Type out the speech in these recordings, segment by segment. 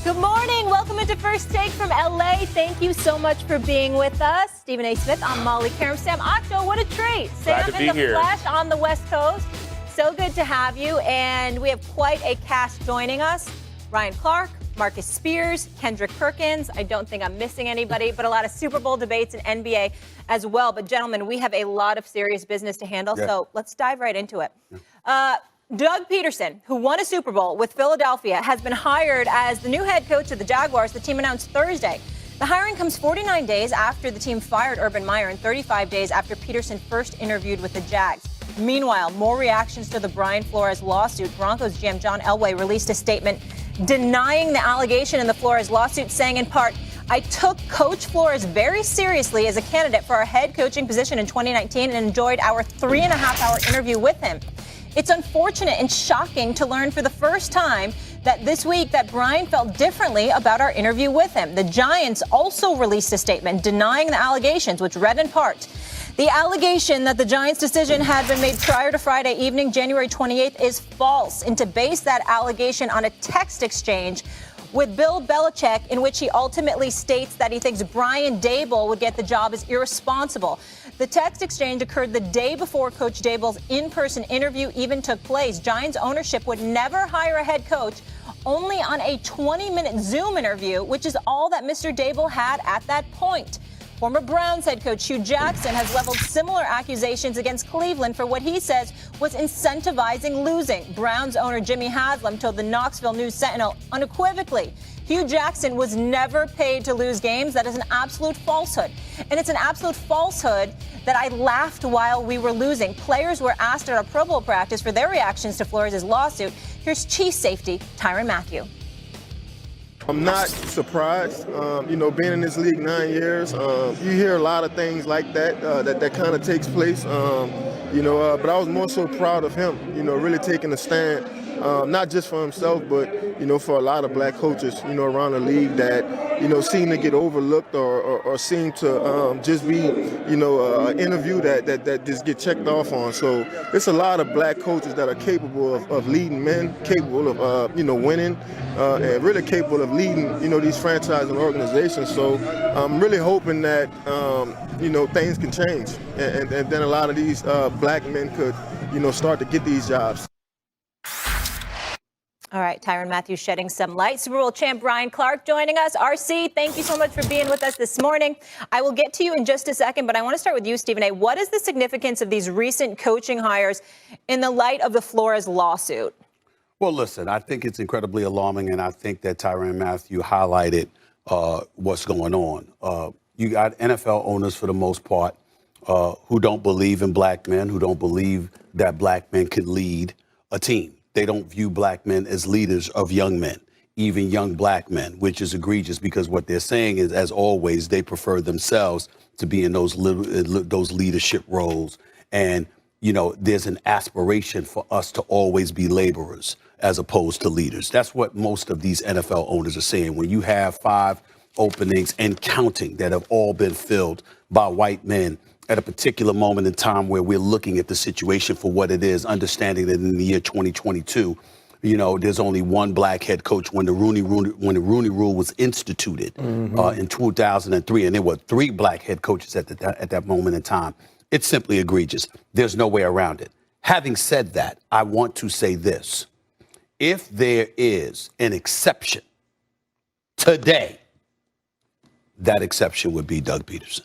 Good morning. Welcome into First Take from LA. Thank you so much for being with us. Stephen A. Smith, I'm Molly Karam. Sam Acho, what a treat. Glad Sam to be in the here. flesh on the West Coast. So good to have you. And we have quite a cast joining us. Ryan Clark, Marcus Spears, Kendrick Perkins. I don't think I'm missing anybody, but a lot of Super Bowl debates and NBA as well. But gentlemen, we have a lot of serious business to handle. Yeah. So let's dive right into it. Doug Peterson, who won a Super Bowl with Philadelphia, has been hired as the new head coach of the Jaguars, the team announced Thursday. The hiring comes 49 days after the team fired Urban Meyer and 35 days after Peterson first interviewed with the Jags. Meanwhile, more reactions to the Brian Flores lawsuit. Broncos GM John Elway released a statement denying the allegation in the Flores lawsuit, saying in part, "I took Coach Flores very seriously as a candidate for our head coaching position in 2019 and enjoyed our 3.5-hour interview with him. It's unfortunate and shocking to learn for the first time that this week that Brian felt differently about our interview with him." The Giants also released a statement denying the allegations, which read in part, "The allegation that the Giants' decision had been made prior to Friday evening, January 28th, is false, and to base that allegation on a text exchange with Bill Belichick in which he ultimately states that he thinks Brian Daboll would get the job is irresponsible." The text exchange occurred the day before Coach Daboll's in-person interview even took place. Giants ownership would never hire a head coach, only on a 20-minute Zoom interview, which is all that Mr. Daboll had at that point. Former Browns head coach Hugh Jackson has leveled similar accusations against Cleveland for what he says was incentivizing losing. Browns owner Jimmy Haslam told the Knoxville News-Sentinel unequivocally, "Hugh Jackson was never paid to lose games. That is an absolute falsehood. And it's an absolute falsehood that I laughed while we were losing." Players were asked at a Pro Bowl practice for their reactions to Flores' lawsuit. Here's Chief Safety Tyrann Mathieu. I'm not surprised. Being in this league 9 years, you hear a lot of things like that that kind of takes place. But I was more so proud of him, really taking a stand, not just for himself, but, for a lot of black coaches, around the league that, seem to get overlooked or seem to just be, an interview that just get checked off on. So it's a lot of black coaches that are capable of leading men, capable of, winning, and really capable of leading, these franchise and organizations. So I'm really hoping that, things can change. And then a lot of these black men could, start to get these jobs. All right, Tyrann Mathieu shedding some light. Super Bowl champ Brian Clark joining us. RC, thank you so much for being with us this morning. I will get to you in just a second, but I want to start with you, Stephen A. What is the significance of these recent coaching hires in the light of the Flores lawsuit? Well, listen, I think it's incredibly alarming, and I think that Tyrann Mathieu highlighted what's going on. You got NFL owners, for the most part, who don't believe in black men, who don't believe that black men can lead a team. They don't view black men as leaders of young men, even young black men, which is egregious because what they're saying is, as always, they prefer themselves to be in those leadership roles. And, there's an aspiration for us to always be laborers as opposed to leaders. That's what most of these NFL owners are saying. When you have 5 openings and counting that have all been filled by white men at a particular moment in time where we're looking at the situation for what it is, understanding that in the year 2022, there's only one black head coach when the Rooney Rule was instituted in 2003, and there were 3 black head coaches at that moment in time. It's simply egregious. There's no way around it. Having said that, I want to say this. If there is an exception today, that exception would be Doug Peterson.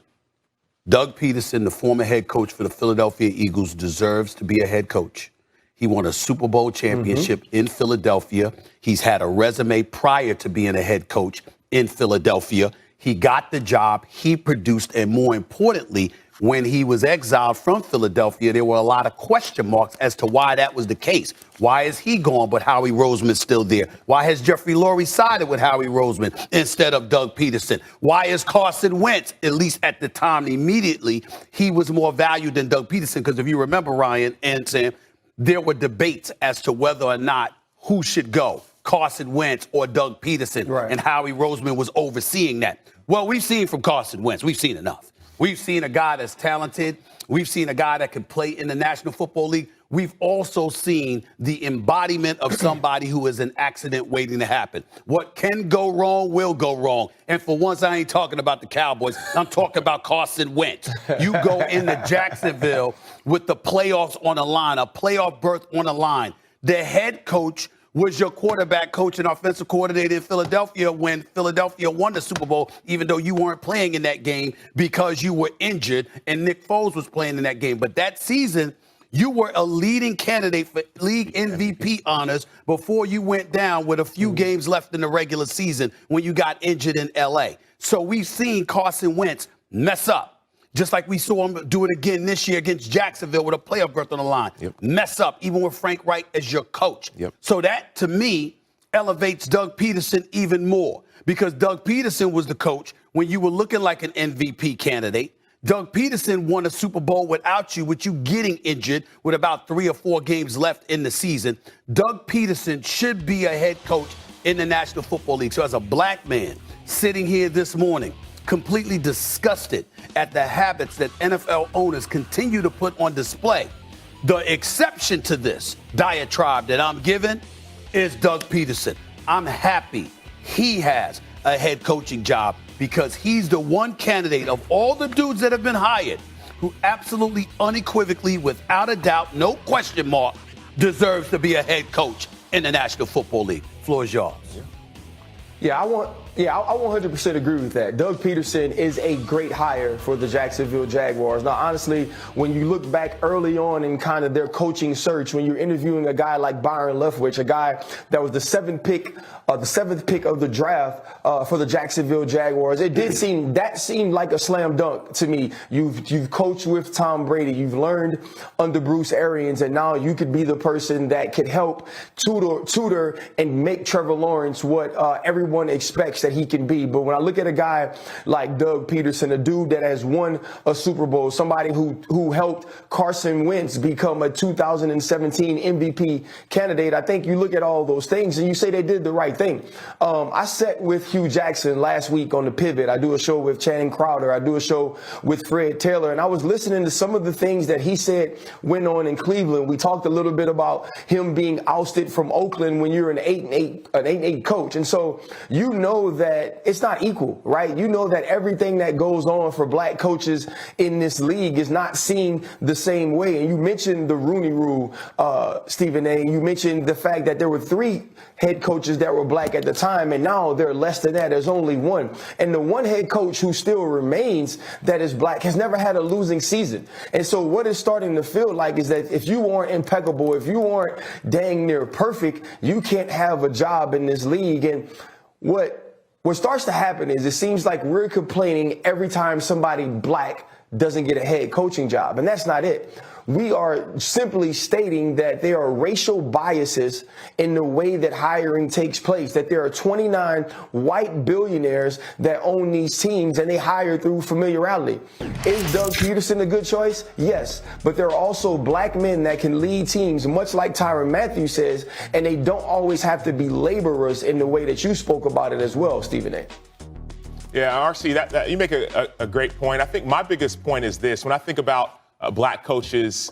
Doug Peterson, the former head coach for the Philadelphia Eagles, deserves to be a head coach. He won a Super Bowl championship in Philadelphia. He's had a resume prior to being a head coach in Philadelphia. He got the job, he produced, and more importantly, when he was exiled from Philadelphia, there were a lot of question marks as to why that was the case. Why is he gone, but Howie Roseman's still there? Why has Jeffrey Lurie sided with Howie Roseman instead of Doug Peterson? Why is Carson Wentz, at least at the time immediately, he was more valued than Doug Peterson? Because if you remember, Ryan and Sam, there were debates as to whether or not who should go, Carson Wentz or Doug Peterson, and Howie Roseman was overseeing that. Well, we've seen from Carson Wentz, we've seen enough. We've seen a guy that's talented. We've seen a guy that can play in the National Football League. we've also seen the embodiment of somebody who is an accident waiting to happen. What can go wrong will go wrong. And for once, I ain't talking about the Cowboys. I'm talking about Carson Wentz. You go into Jacksonville with the playoffs on the line, a playoff berth on the line. The head coach was your quarterback coach and offensive coordinator in Philadelphia when Philadelphia won the Super Bowl, even though you weren't playing in that game because you were injured and Nick Foles was playing in that game. But that season, you were a leading candidate for league MVP honors before you went down with a few games left in the regular season when you got injured in L.A. So we've seen Carson Wentz mess up. Just like we saw him do it again this year against Jacksonville with a playoff berth on the line. Mess up, even with Frank Reich as your coach. So that, to me, elevates Doug Peterson even more because Doug Peterson was the coach when you were looking like an MVP candidate. Doug Peterson won a Super Bowl without you, with you getting injured with about 3 or 4 games left in the season. Doug Peterson should be a head coach in the National Football League. So as a black man sitting here this morning, completely disgusted at the habits that NFL owners continue to put on display. The exception to this diatribe that I'm giving is Doug Peterson. I'm happy he has a head coaching job because he's the one candidate of all the dudes that have been hired who absolutely unequivocally, without a doubt, no question mark, deserves to be a head coach in the National Football League. Floor is yours. I 100% agree with that. Doug Peterson is a great hire for the Jacksonville Jaguars. Now, honestly, when you look back early on in kind of their coaching search, when you're interviewing a guy like Byron Leftwich, a guy that was the seventh pick of the draft for the Jacksonville Jaguars, that seemed like a slam dunk to me. You've coached with Tom Brady, you've learned under Bruce Arians, and now you could be the person that could help tutor and make Trevor Lawrence what everyone expects that he can be. But when I look at a guy like Doug Peterson, a dude that has won a Super Bowl, somebody who helped Carson Wentz become a 2017 MVP candidate, I think you look at all those things and you say they did the right thing. I sat with Hugh Jackson last week on The Pivot. I do a show with Channing Crowder. I do a show with Fred Taylor. And I was listening to some of the things that he said went on in Cleveland. We talked a little bit about him being ousted from Oakland when you're an 8-8 coach. And so you know that it's not equal, right? You know that everything that goes on for black coaches in this league is not seen the same way. And you mentioned the Rooney Rule, Stephen A. You mentioned the fact that there were 3 head coaches that were black at the time, and now there are less than that. There's only 1. And the one head coach who still remains that is black has never had a losing season. And so what it's starting to feel like is that if you aren't impeccable, if you aren't dang near perfect, you can't have a job in this league. And what starts to happen is it seems like we're complaining every time somebody black doesn't get a head coaching job. And that's not it. We are simply stating that there are racial biases in the way that hiring takes place, that there are 29 white billionaires that own these teams and they hire through familiarity. Is Doug Peterson a good choice? Yes. But there are also black men that can lead teams, much like Tyrann Mathieu says, and they don't always have to be laborers in the way that you spoke about it as well, Stephen A. Yeah, RC, that you make a great point. I think my biggest point is this. When I think about black coaches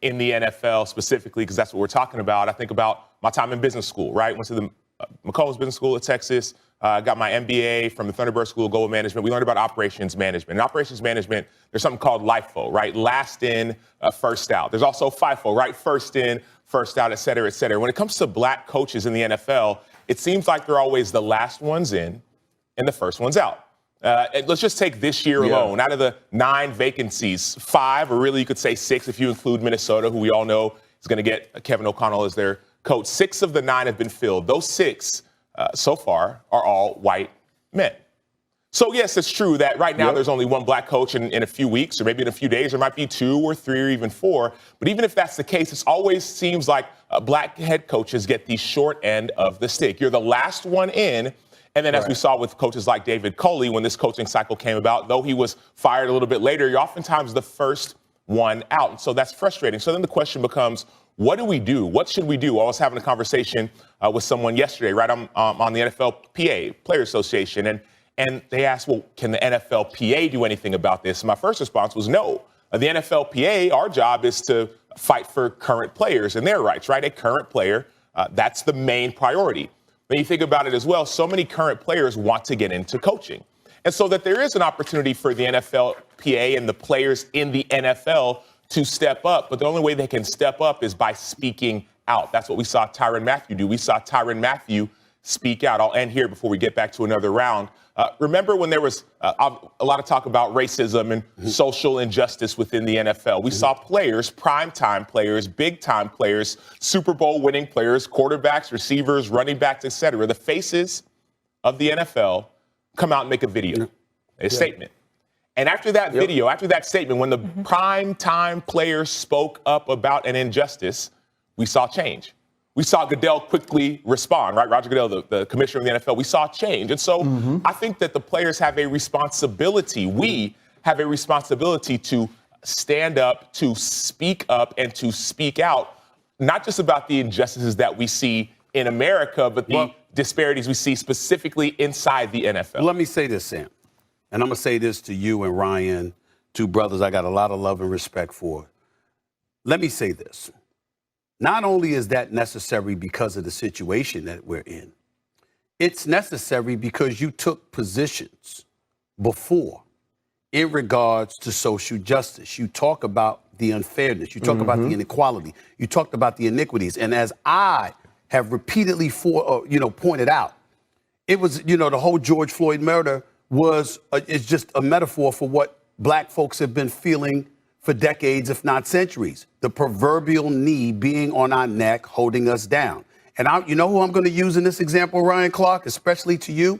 in the NFL specifically, because that's what we're talking about, I think about my time in business school, right? Went to the McCollum's Business School at Texas, got my MBA from the Thunderbird School of Global Management. We learned about operations management. In operations management, there's something called LIFO, right? Last in, first out. There's also FIFO, right? First in, first out, et cetera, et cetera. When it comes to black coaches in the NFL, it seems like they're always the last ones in and the first ones out. Let's just take this year alone. Out of the 9 vacancies, 5, or really you could say 6 if you include Minnesota, who we all know is going to get Kevin O'Connell as their coach. 6 of the 9 have been filled. Those 6 so far are all white men. So, yes, it's true that right now there's only 1 black coach in a few weeks, or maybe in a few days. There might be 2 or 3 or even 4. But even if that's the case, it always seems like black head coaches get the short end of the stick. You're the last one in. And then as we saw with coaches like David Culley, when this coaching cycle came about, though he was fired a little bit later, you're oftentimes the first one out. And so that's frustrating. So then the question becomes, what do we do? What should we do? I was having a conversation with someone yesterday, right? I'm on the NFLPA, Players Association, and they asked, well, can the NFLPA do anything about this? And my first response was no. The NFLPA, our job is to fight for current players and their rights, right? A current player, that's the main priority. When you think about it as well, so many current players want to get into coaching. And so that there is an opportunity for the NFLPA and the players in the NFL to step up. But the only way they can step up is by speaking out. That's what we saw Tyrann Mathieu do. We saw Tyrann Mathieu speak out. I'll end here before we get back to another round. Remember when there was a lot of talk about racism and social injustice within the NFL? We saw players, primetime players, big-time players, Super Bowl winning players, quarterbacks, receivers, running backs, et cetera, the faces of the NFL come out and make a video, a statement. And after that video, after that statement, when the primetime players spoke up about an injustice, we saw change. We saw Goodell quickly respond, right? Roger Goodell, the commissioner of the NFL, we saw change. And so I think that the players have a responsibility. We have a responsibility to stand up, to speak up, and to speak out, not just about the injustices that we see in America, but the disparities we see specifically inside the NFL. Let me say this, Sam, and I'm going to say this to you and Ryan, two brothers I got a lot of love and respect for. Let me say this. Not only is that necessary because of the situation that we're in, it's necessary because you took positions before in regards to social justice. You talk about the unfairness. You talk about the inequality. You talked about the iniquities. And as I have repeatedly pointed out, it was, the whole George Floyd murder is just a metaphor for what black folks have been feeling for decades, if not centuries. The proverbial knee being on our neck, holding us down. And you know who I'm going to use in this example, Ryan Clark, especially to you?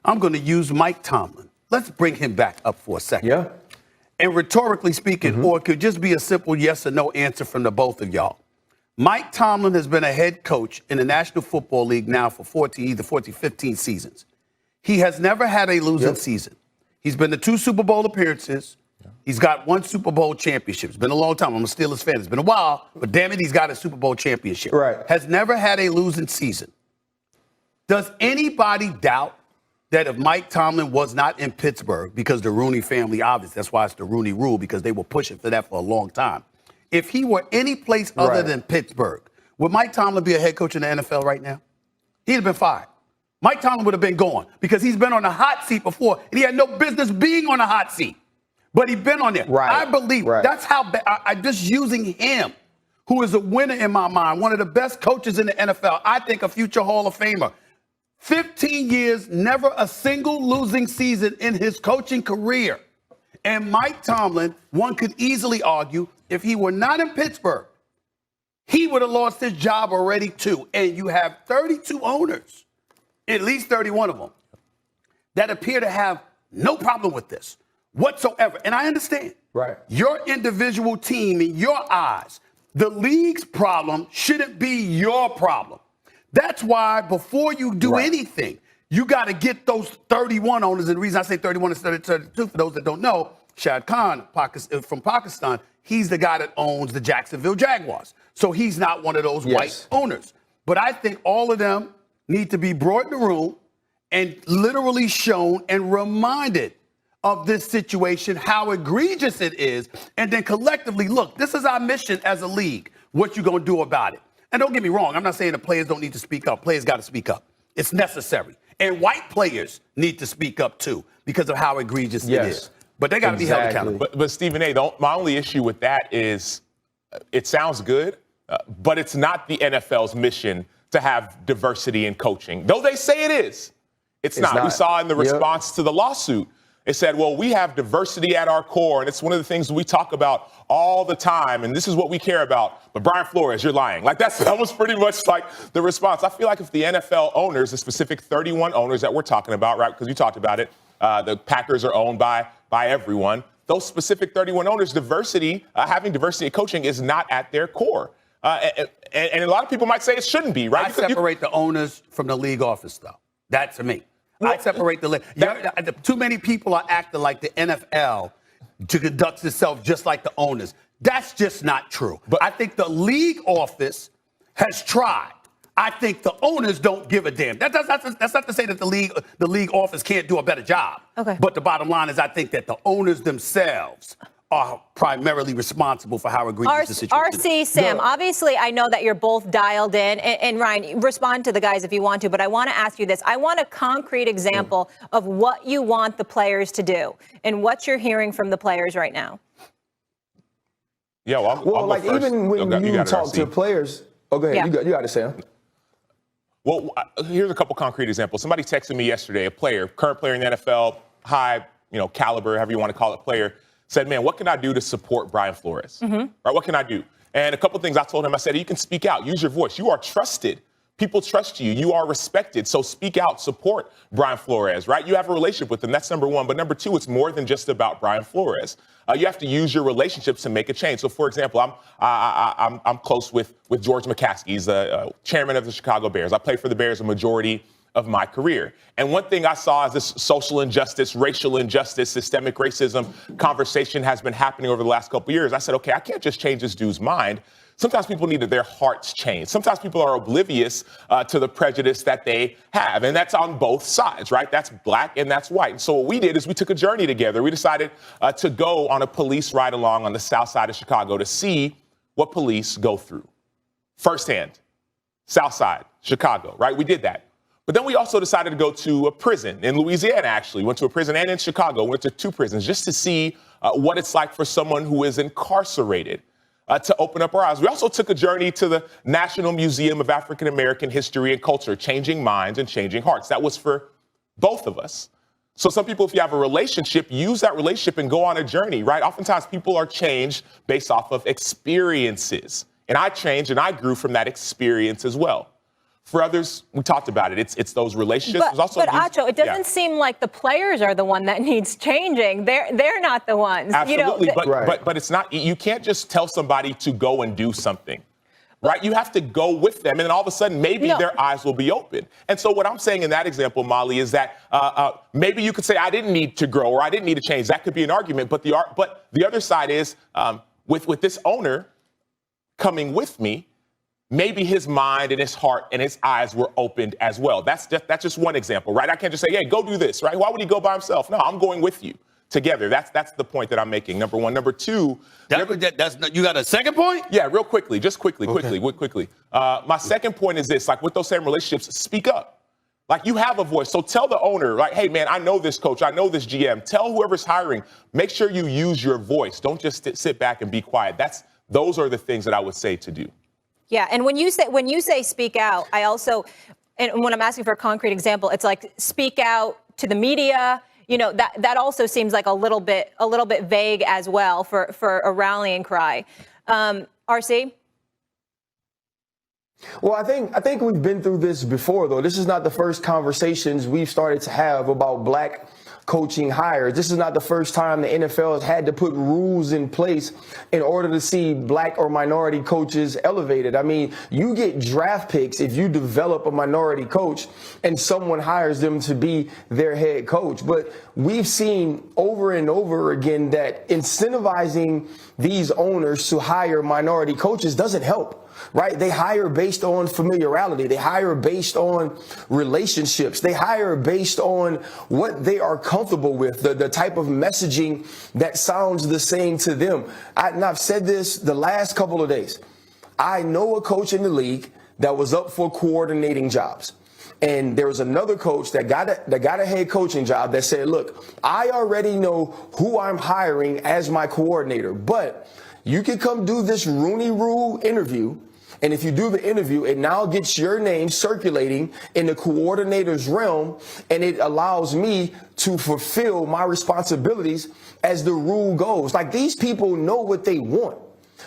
I'm going to use Mike Tomlin. Let's bring him back up for a second. Yeah. And rhetorically speaking, or it could just be a simple yes or no answer from the both of y'all. Mike Tomlin has been a head coach in the National Football League now for either 15 seasons. He has never had a losing season. He's been to 2 Super Bowl appearances. He's got 1 Super Bowl championship. It's been a long time. I'm a Steelers fan. It's been a while, but damn it, he's got a Super Bowl championship. Right. Has never had a losing season. Does anybody doubt that if Mike Tomlin was not in Pittsburgh, because the Rooney family, obviously, that's why it's the Rooney rule, because they were pushing for that for a long time. If he were any place other than Pittsburgh, would Mike Tomlin be a head coach in the NFL right now? He'd have been fired. Mike Tomlin would have been gone because he's been on a hot seat before, and he had no business being on a hot seat. But he's been on there. I believe that's how I'm just using him, who is a winner in my mind, one of the best coaches in the NFL. I think a future Hall of Famer. 15 years, never a single losing season in his coaching career. And Mike Tomlin, one could easily argue, if he were not in Pittsburgh, he would have lost his job already too. And you have 32 owners, at least 31 of them, that appear to have no problem with this whatsoever. And I understand. Your individual team, in your eyes, the league's problem shouldn't be your problem. That's why before you do anything, you got to get those 31 owners. And the reason I say 31 instead of 32, for those that don't know, Shad Khan from Pakistan, he's the guy that owns the Jacksonville Jaguars. So he's not one of those white owners. But I think all of them need to be brought in the room and literally shown and reminded of this situation, how egregious it is, and then collectively, look, this is our mission as a league. What you gonna do about it? And don't get me wrong, I'm not saying the players don't need to speak up. Players got to speak up. It's necessary. And white players need to speak up too because of how egregious it is. But they got to be held accountable. But Stephen A., my only issue with that is it sounds good, but it's not the NFL's mission to have diversity in coaching. Though they say it is, it's not. We saw in the response to the lawsuit, it said, well, we have diversity at our core, and it's one of the things we talk about all the time, and this is what we care about. But Brian Flores, you're lying. Like, that was pretty much like the response. I feel like if the NFL owners, the specific 31 owners that we're talking about, right, because you talked about it, the Packers are owned by everyone. Those specific 31 owners, diversity, having diversity in coaching is not at their core. And a lot of people might say it shouldn't be, right? I separate the owners from the league office, though. That to me. I separate the league. Too many people are acting like the NFL conducts itself just like the owners. That's just not true. But I think the league office has tried. I think the owners don't give a damn. That's not to say that the league office can't do a better job. Okay. But the bottom line is I think that the owners themselves are primarily responsible for how egregious the situation is. RC, Sam, obviously I know that you're both dialed in. And Ryan, respond to the guys if you want to, but I want to ask you this. I want a concrete example of what you want the players to do and what you're hearing from the players right now. Yeah, I'll like go first. even when you talk to players, go ahead, Yeah. you got it, Sam. Well, here's a couple concrete examples. Somebody texted me yesterday, a player, current player in the NFL, high, caliber, however you want to call it, player, said, man, what can I do to support Brian Flores? Right? What can I do? And a couple things I told him, I said, you can speak out, use your voice. You are trusted. People trust you. You are respected. So speak out, support Brian Flores, right? You have a relationship with him. That's number one. But number two, it's more than just about Brian Flores. You have to use your relationships to make a change. So, for example, I'm close with George McCaskey. He's the chairman of the Chicago Bears. I played for the Bears a majority of my career. And one thing I saw is this social injustice, racial injustice, systemic racism conversation has been happening over the last couple of years. I said, okay, I can't just change this dude's mind. Sometimes people need their hearts changed. Sometimes people are oblivious to the prejudice that they have. And that's on both sides, right? That's black and that's white. And so what we did is we took a journey together. We decided to go on a police ride along on the south side of Chicago to see what police go through firsthand. South side, Chicago, right? We did that. But then we also decided to go to a prison in Louisiana, actually. Went to a prison and in Chicago. Went to two prisons just to see what it's like for someone who is incarcerated. To open up our eyes. We also took a journey to the National Museum of African American History and Culture, changing minds and changing hearts. That was for both of us. So some people, if you have a relationship, use that relationship and go on a journey, right? Oftentimes people are changed based off of experiences. And I changed and I grew from that experience as well. For others, we talked about it. It's those relationships. But Acho, it doesn't seem like the players are the one that needs changing. They're not the ones. Absolutely, but it's not. You can't just tell somebody to go and do something, right? You have to go with them, and then all of a sudden, maybe their eyes will be open. And so, what I'm saying in that example, Molly, is that maybe you could say I didn't need to grow or I didn't need to change. That could be an argument. But the other side is with this owner coming with me. Maybe his mind and his heart and his eyes were opened as well. That's just one example, right? I can't just say, hey, go do this, right? Why would he go by himself? No, I'm going with you together. That's the point that I'm making. Number one. Number two. You got a second point? Yeah, real quickly, just quickly. My second point is this, like with those same relationships, speak up. Like you have a voice. So tell the owner, like, hey, man, I know this coach. I know this GM. Tell whoever's hiring, make sure you use your voice. Don't just sit back and be quiet. Those are the things that I would say to do. Yeah, and when you say speak out, I also, and when I'm asking for a concrete example, it's like speak out to the media. That also seems like a little bit vague as well for a rallying cry. RC? Well, I think we've been through this before, though. This is not the first conversations we've started to have about black coaching hires. This is not the first time the NFL has had to put rules in place in order to see black or minority coaches elevated. I mean, you get draft picks if you develop a minority coach and someone hires them to be their head coach. But we've seen over and over again that incentivizing these owners to hire minority coaches doesn't help. Right? They hire based on familiarity. They hire based on relationships. They hire based on what they are comfortable with, the type of messaging that sounds the same to them. And I've said this the last couple of days. I know a coach in the league that was up for coordinating jobs. And there was another coach that got a head coaching job that said, look, I already know who I'm hiring as my coordinator, but you can come do this Rooney Rule interview. And if you do the interview, it now gets your name circulating in the coordinator's realm, and it allows me to fulfill my responsibilities as the rule goes. Like, these people know what they want.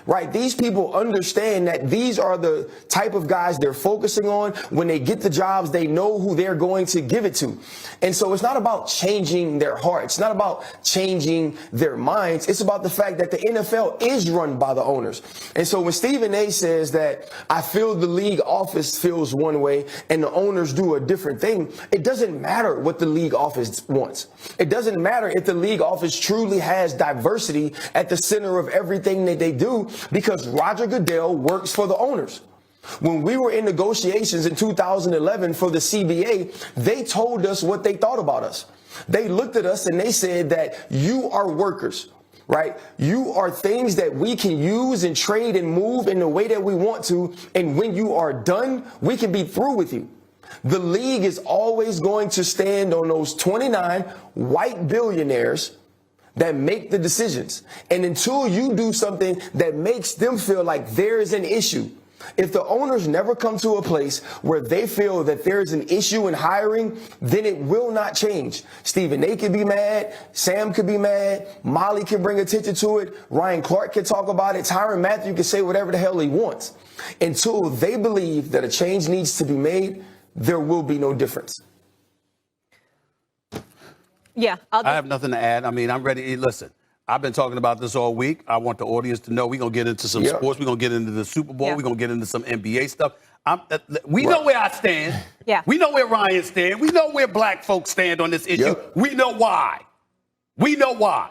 Right? These people understand that these are the type of guys they're focusing on. When they get the jobs, they know who they're going to give it to. And so it's not about changing their hearts. It's not about changing their minds. It's about the fact that the NFL is run by the owners. And so when Stephen A says that I feel the league office feels one way and the owners do a different thing, it doesn't matter what the league office wants. It doesn't matter if the league office truly has diversity at the center of everything that they do, because Roger Goodell works for the owners. When we were in negotiations in 2011 for the CBA, they told us what they thought about us. They looked at us and they said that you are workers. right? You are things that we can use and trade and move in the way that we want to. And when you are done, we can be through with you. The league is always going to stand on those 29 white billionaires that make the decisions. And until you do something that makes them feel like there is an issue, if the owners never come to a place where they feel that there's an issue in hiring, then it will not change. Stephen A could be mad. Sam could be mad. Molly can bring attention to it. Ryan Clark can talk about it. Tyrann Mathieu can say whatever the hell he wants. Until they believe that a change needs to be made, there will be no difference. Yeah. I have nothing to add. I mean, I'm ready. Listen. I've been talking about this all week. I want the audience to know we're going to get into some sports. We're going to get into the Super Bowl. We're going to get into some NBA stuff. We know where I stand. Yeah. We know where Ryan stands. We know where black folks stand on this issue. We know why. We know why.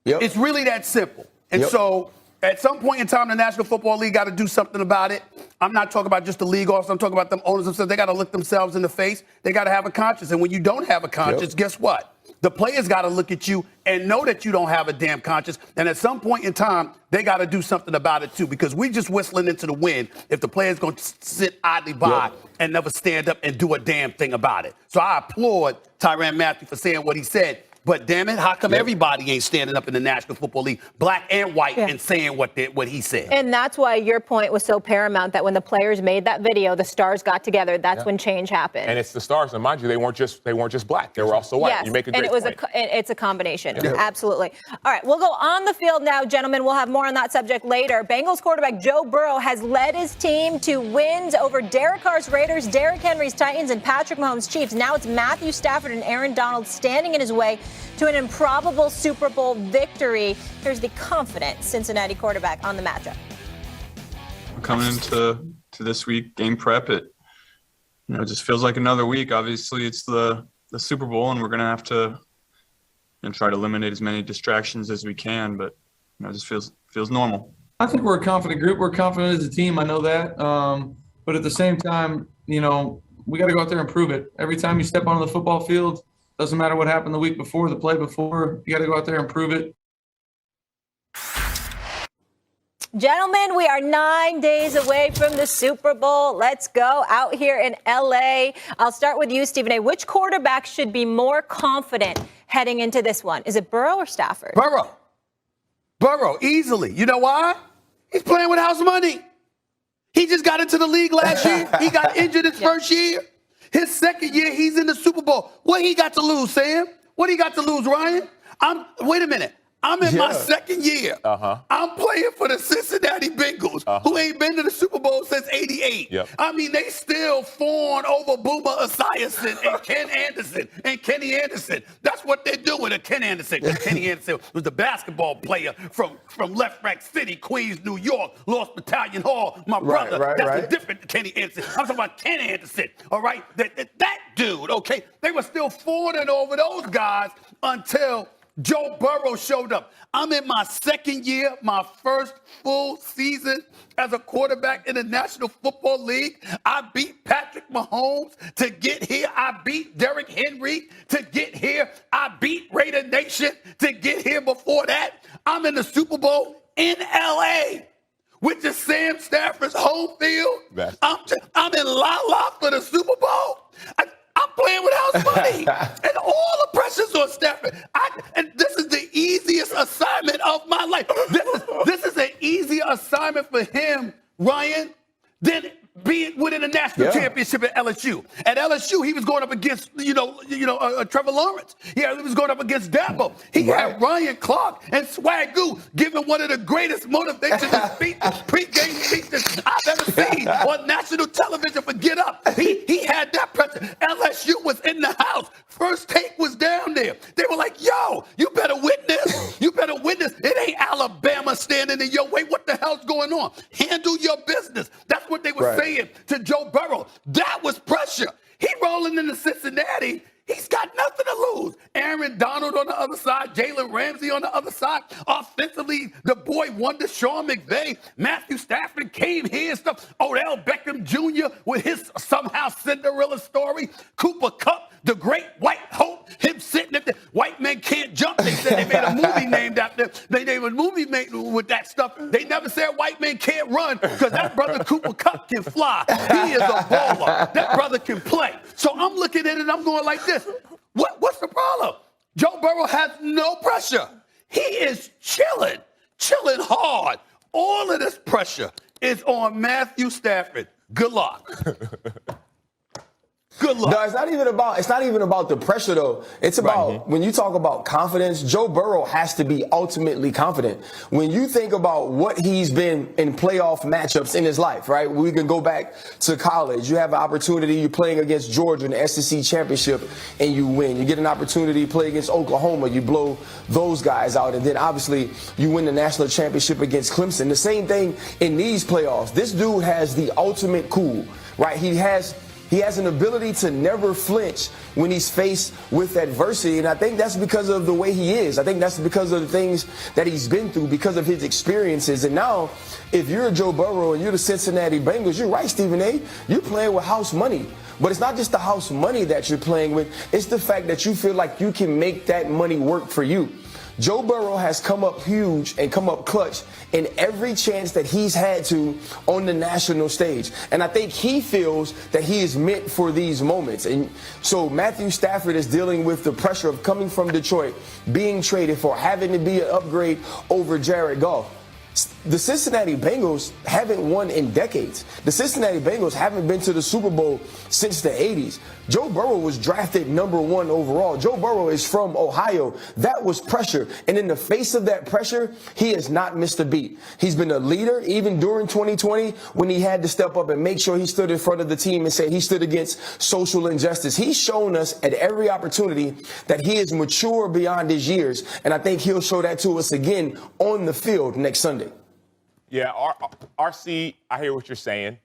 It's really that simple. And so at some point in time, the National Football League got to do something about it. I'm not talking about just the league office. I'm talking about them owners themselves. They got to look themselves in the face. They got to have a conscience. And when you don't have a conscience, guess what? The players got to look at you and know that you don't have a damn conscience. And at some point in time, they got to do something about it, too, because we just whistling into the wind if the players going to sit idly by and never stand up and do a damn thing about it. So I applaud Tyrann Mathieu for saying what he said. But damn it, how come everybody ain't standing up in the National Football League, black and white, and saying what he said? And that's why your point was so paramount, that when the players made that video, the stars got together. That's when change happened. And it's the stars, and mind you, they weren't just black; they were also white. Yes, you make a great and point. It's a combination. Absolutely. All right, we'll go on the field now, gentlemen. We'll have more on that subject later. Bengals quarterback Joe Burrow has led his team to wins over Derek Carr's Raiders, Derrick Henry's Titans, and Patrick Mahomes' Chiefs. Now it's Matthew Stafford and Aaron Donald standing in his way to an improbable Super Bowl victory. Here's the confident Cincinnati quarterback on the matchup. We're coming into this week, game prep. It just feels like another week. Obviously, it's the Super Bowl, and we're going to have to try to eliminate as many distractions as we can. But it just feels normal. I think we're a confident group. We're confident as a team. I know that. But at the same time, we got to go out there and prove it. Every time you step onto the football field, doesn't matter what happened the week before, the play before, you got to go out there and prove it. Gentlemen, we are 9 days away from the Super Bowl. Let's go out here in L.A. I'll start with you, Stephen A. Which quarterback should be more confident heading into this one? Is it Burrow or Stafford? Burrow, easily. You know why? He's playing with house money. He just got into the league last year. He got injured his first year. His second year, he's in the Super Bowl. What he got to lose, Sam? What he got to lose, Ryan? Wait a minute. I'm in my second year. I'm playing for the Cincinnati Bengals, who ain't been to the Super Bowl since '88. I mean, they still fawn over Boomer Esiason and Ken Anderson and Kenny Anderson. That's what they're doing to Ken Anderson. Kenny Anderson was the basketball player from Left Rack City, Queens, New York, Lost Battalion Hall. My brother, that's a different Kenny Anderson. I'm talking about Ken Anderson, all right? That dude, okay? They were still fawning over those guys until Joe Burrow showed up. I'm in my second year, my first full season as a quarterback in the National Football League. I beat Patrick Mahomes to get here. I beat Derrick Henry to get here. I beat Raider Nation to get here. Before that, I'm in the Super Bowl in L.A., which is Sam Stafford's home field. I'm in La La for the Super Bowl. I'm playing with house money, and all the pressure's on Stafford. And this is the easiest assignment of my life. This is an easier assignment for him, Ryan, than being winning a national championship at LSU. At LSU, he was going up against, Trevor Lawrence. He was going up against Dabo. He had Ryan Clark and Swagoo giving one of the greatest motivational pregame speeches I've ever seen on national television for Get Up. He had that pressure. LSU was in the house. First Take was down there. They were like, yo, you better win this. You better win this. It ain't Alabama standing in your way. What the hell's going on? Handle your business. That's what they were saying to Joe Burrow. That was pressure. He rolling into Cincinnati. He's got nothing to lose. Aaron Donald on the other side, Jalen Ramsey on the other side. Offensively, the boy wonder Sean McVay. Matthew Stafford came here and stuff. Odell Beckham Jr. with his somehow Cinderella story. Cooper Kupp, the great white hope, him sitting at the white men can't jump. They said they made a movie named after. They son because that brother Cooper Kupp can fly. He is a baller. That brother can play. So I'm looking at it and I'm going like this. What's the problem? Joe Burrow has no pressure. He is chilling hard. All of this pressure is on Matthew Stafford. Good luck. Good luck. No, it's not even about the pressure though. It's about when you talk about confidence, Joe Burrow has to be ultimately confident. When you think about what he's been in playoff matchups in his life, right? We can go back to college. You have an opportunity, you're playing against Georgia in the SEC championship and you win. You get an opportunity to play against Oklahoma, you blow those guys out, and then obviously you win the national championship against Clemson. The same thing in these playoffs. This dude has the ultimate cool, right? He has an ability to never flinch when he's faced with adversity, and I think that's because of the way he is. I think that's because of the things that he's been through, because of his experiences. And now, if you're Joe Burrow and you're the Cincinnati Bengals, you're right, Stephen A. You're playing with house money. But it's not just the house money that you're playing with. It's the fact that you feel like you can make that money work for you. Joe Burrow has come up huge and come up clutch in every chance that he's had to on the national stage. And I think he feels that he is meant for these moments. And so Matthew Stafford is dealing with the pressure of coming from Detroit, being traded for, having to be an upgrade over Jared Goff. The Cincinnati Bengals haven't won in decades. The Cincinnati Bengals haven't been to the Super Bowl since the 80s. Joe Burrow was drafted #1 overall. Joe Burrow is from Ohio. That was pressure. And in the face of that pressure, he has not missed a beat. He's been a leader even during 2020 when he had to step up and make sure he stood in front of the team and said he stood against social injustice. He's shown us at every opportunity that he is mature beyond his years. And I think he'll show that to us again on the field next Sunday. Yeah, RC, I hear what you're saying.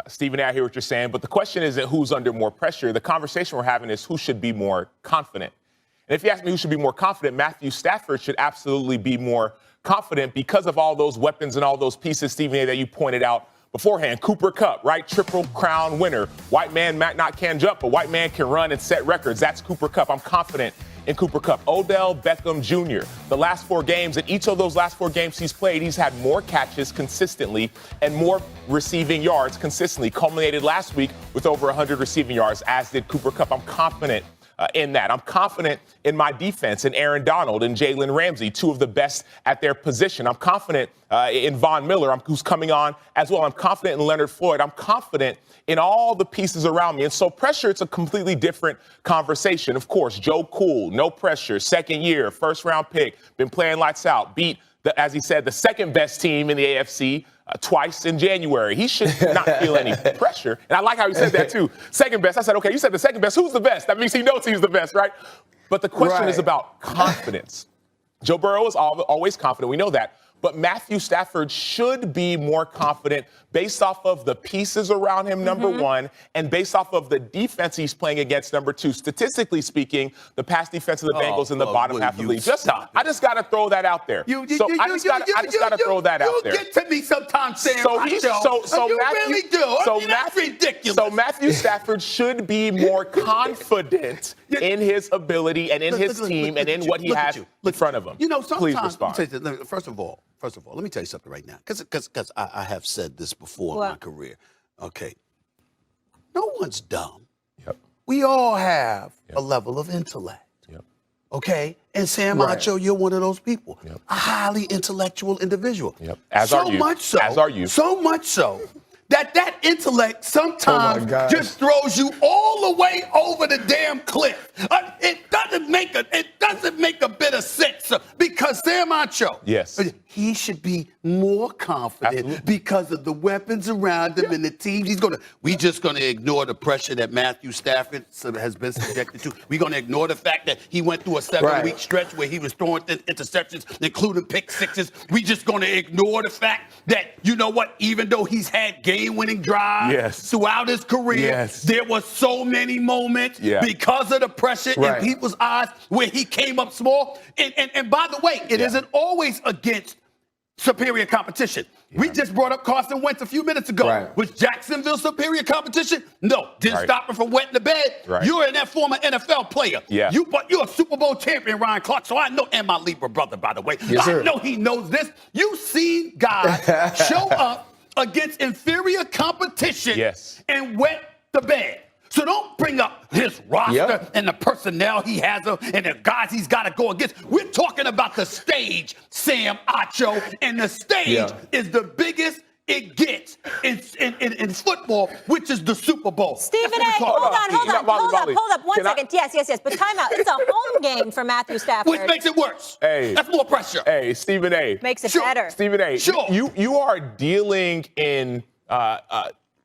Stephen A., I hear what you're saying. But the question isn't who's under more pressure. The conversation we're having is who should be more confident. And if you ask me who should be more confident, Matthew Stafford should absolutely be more confident because of all those weapons and all those pieces, Stephen A., that you pointed out beforehand. Cooper Kupp, right? Triple Crown winner. White man might not can jump, but white man can run and set records. That's Cooper Kupp. I'm confident in Cooper Kupp. Odell Beckham Jr., the last 4 games, in each of those last 4 games he's played, he's had more catches consistently and more receiving yards consistently. Culminated last week with over 100 receiving yards, as did Cooper Kupp. I'm confident in that. I'm confident in my defense, in Aaron Donald and Jalen Ramsey, 2 of the best at their position. I'm confident in Von Miller, who's coming on as well. I'm confident in Leonard Floyd. I'm confident in all the pieces around me. And so pressure, it's a completely different conversation. Of course, Joe Cool, no pressure, second year, first-round pick, been playing lights out, beat, as he said, the second best team in the AFC twice in January. He should not feel any pressure. And I like how he said that, too. Second best. I said, okay, you said the second best. Who's the best? That means he knows he's the best, right? But the question is about confidence. Joe Burrow is always confident. We know that. But Matthew Stafford should be more confident based off of the pieces around him, number one, and based off of the defense he's playing against, number 2. Statistically speaking, the pass defense of the Bengals in the bottom half of the league. I just got to throw that out there. I just got to throw that out there. You get to me sometimes saying really do. That's ridiculous. So Matthew Stafford should be more confident in his ability and in his team and in what he has in front of him. You know, sometimes, please respond. First of all, let me tell you something right now, because I have said this before in my career. Okay, no one's dumb. Yep. We all have a level of intellect. Yep. Okay, and Sam Acho, you're one of those people, a highly intellectual individual. Yep. As are you. So much so that intellect sometimes just throws you all the way over the damn cliff. It doesn't make a bit of sense because Sam Acho, he should be more confident because of the weapons around him and the team. We're just gonna ignore the pressure that Matthew Stafford has been subjected to. We're gonna ignore the fact that he went through a 7-week stretch where he was throwing interceptions, including pick sixes. We just gonna ignore the fact that, you know what, even though he's had game-winning drives throughout his career, there were so many moments because of the pressure in people's eyes where he came up small. And by the way, it isn't always against superior competition. We just brought up Carson Wentz a few minutes ago. Was Jacksonville superior competition? No. Didn't stop him from wetting the bed. You're that former NFL player. You're a Super Bowl champion, Ryan Clark. So I know, and my Libra brother, by the way. I know he knows this. You've seen guys show up against inferior competition Yes. and wet the bed. So don't bring up his roster and the personnel he has and the guys he's got to go against. We're talking about the stage, Sam Acho, and the stage is the biggest it gets in football, which is the Super Bowl. Stephen A., hold up 1 second. Yes. But time out. It's a home game for Matthew Stafford. Which makes it worse. Hey. That's more pressure. Hey, Stephen A. Makes it better. Stephen A. Sure. You are dealing in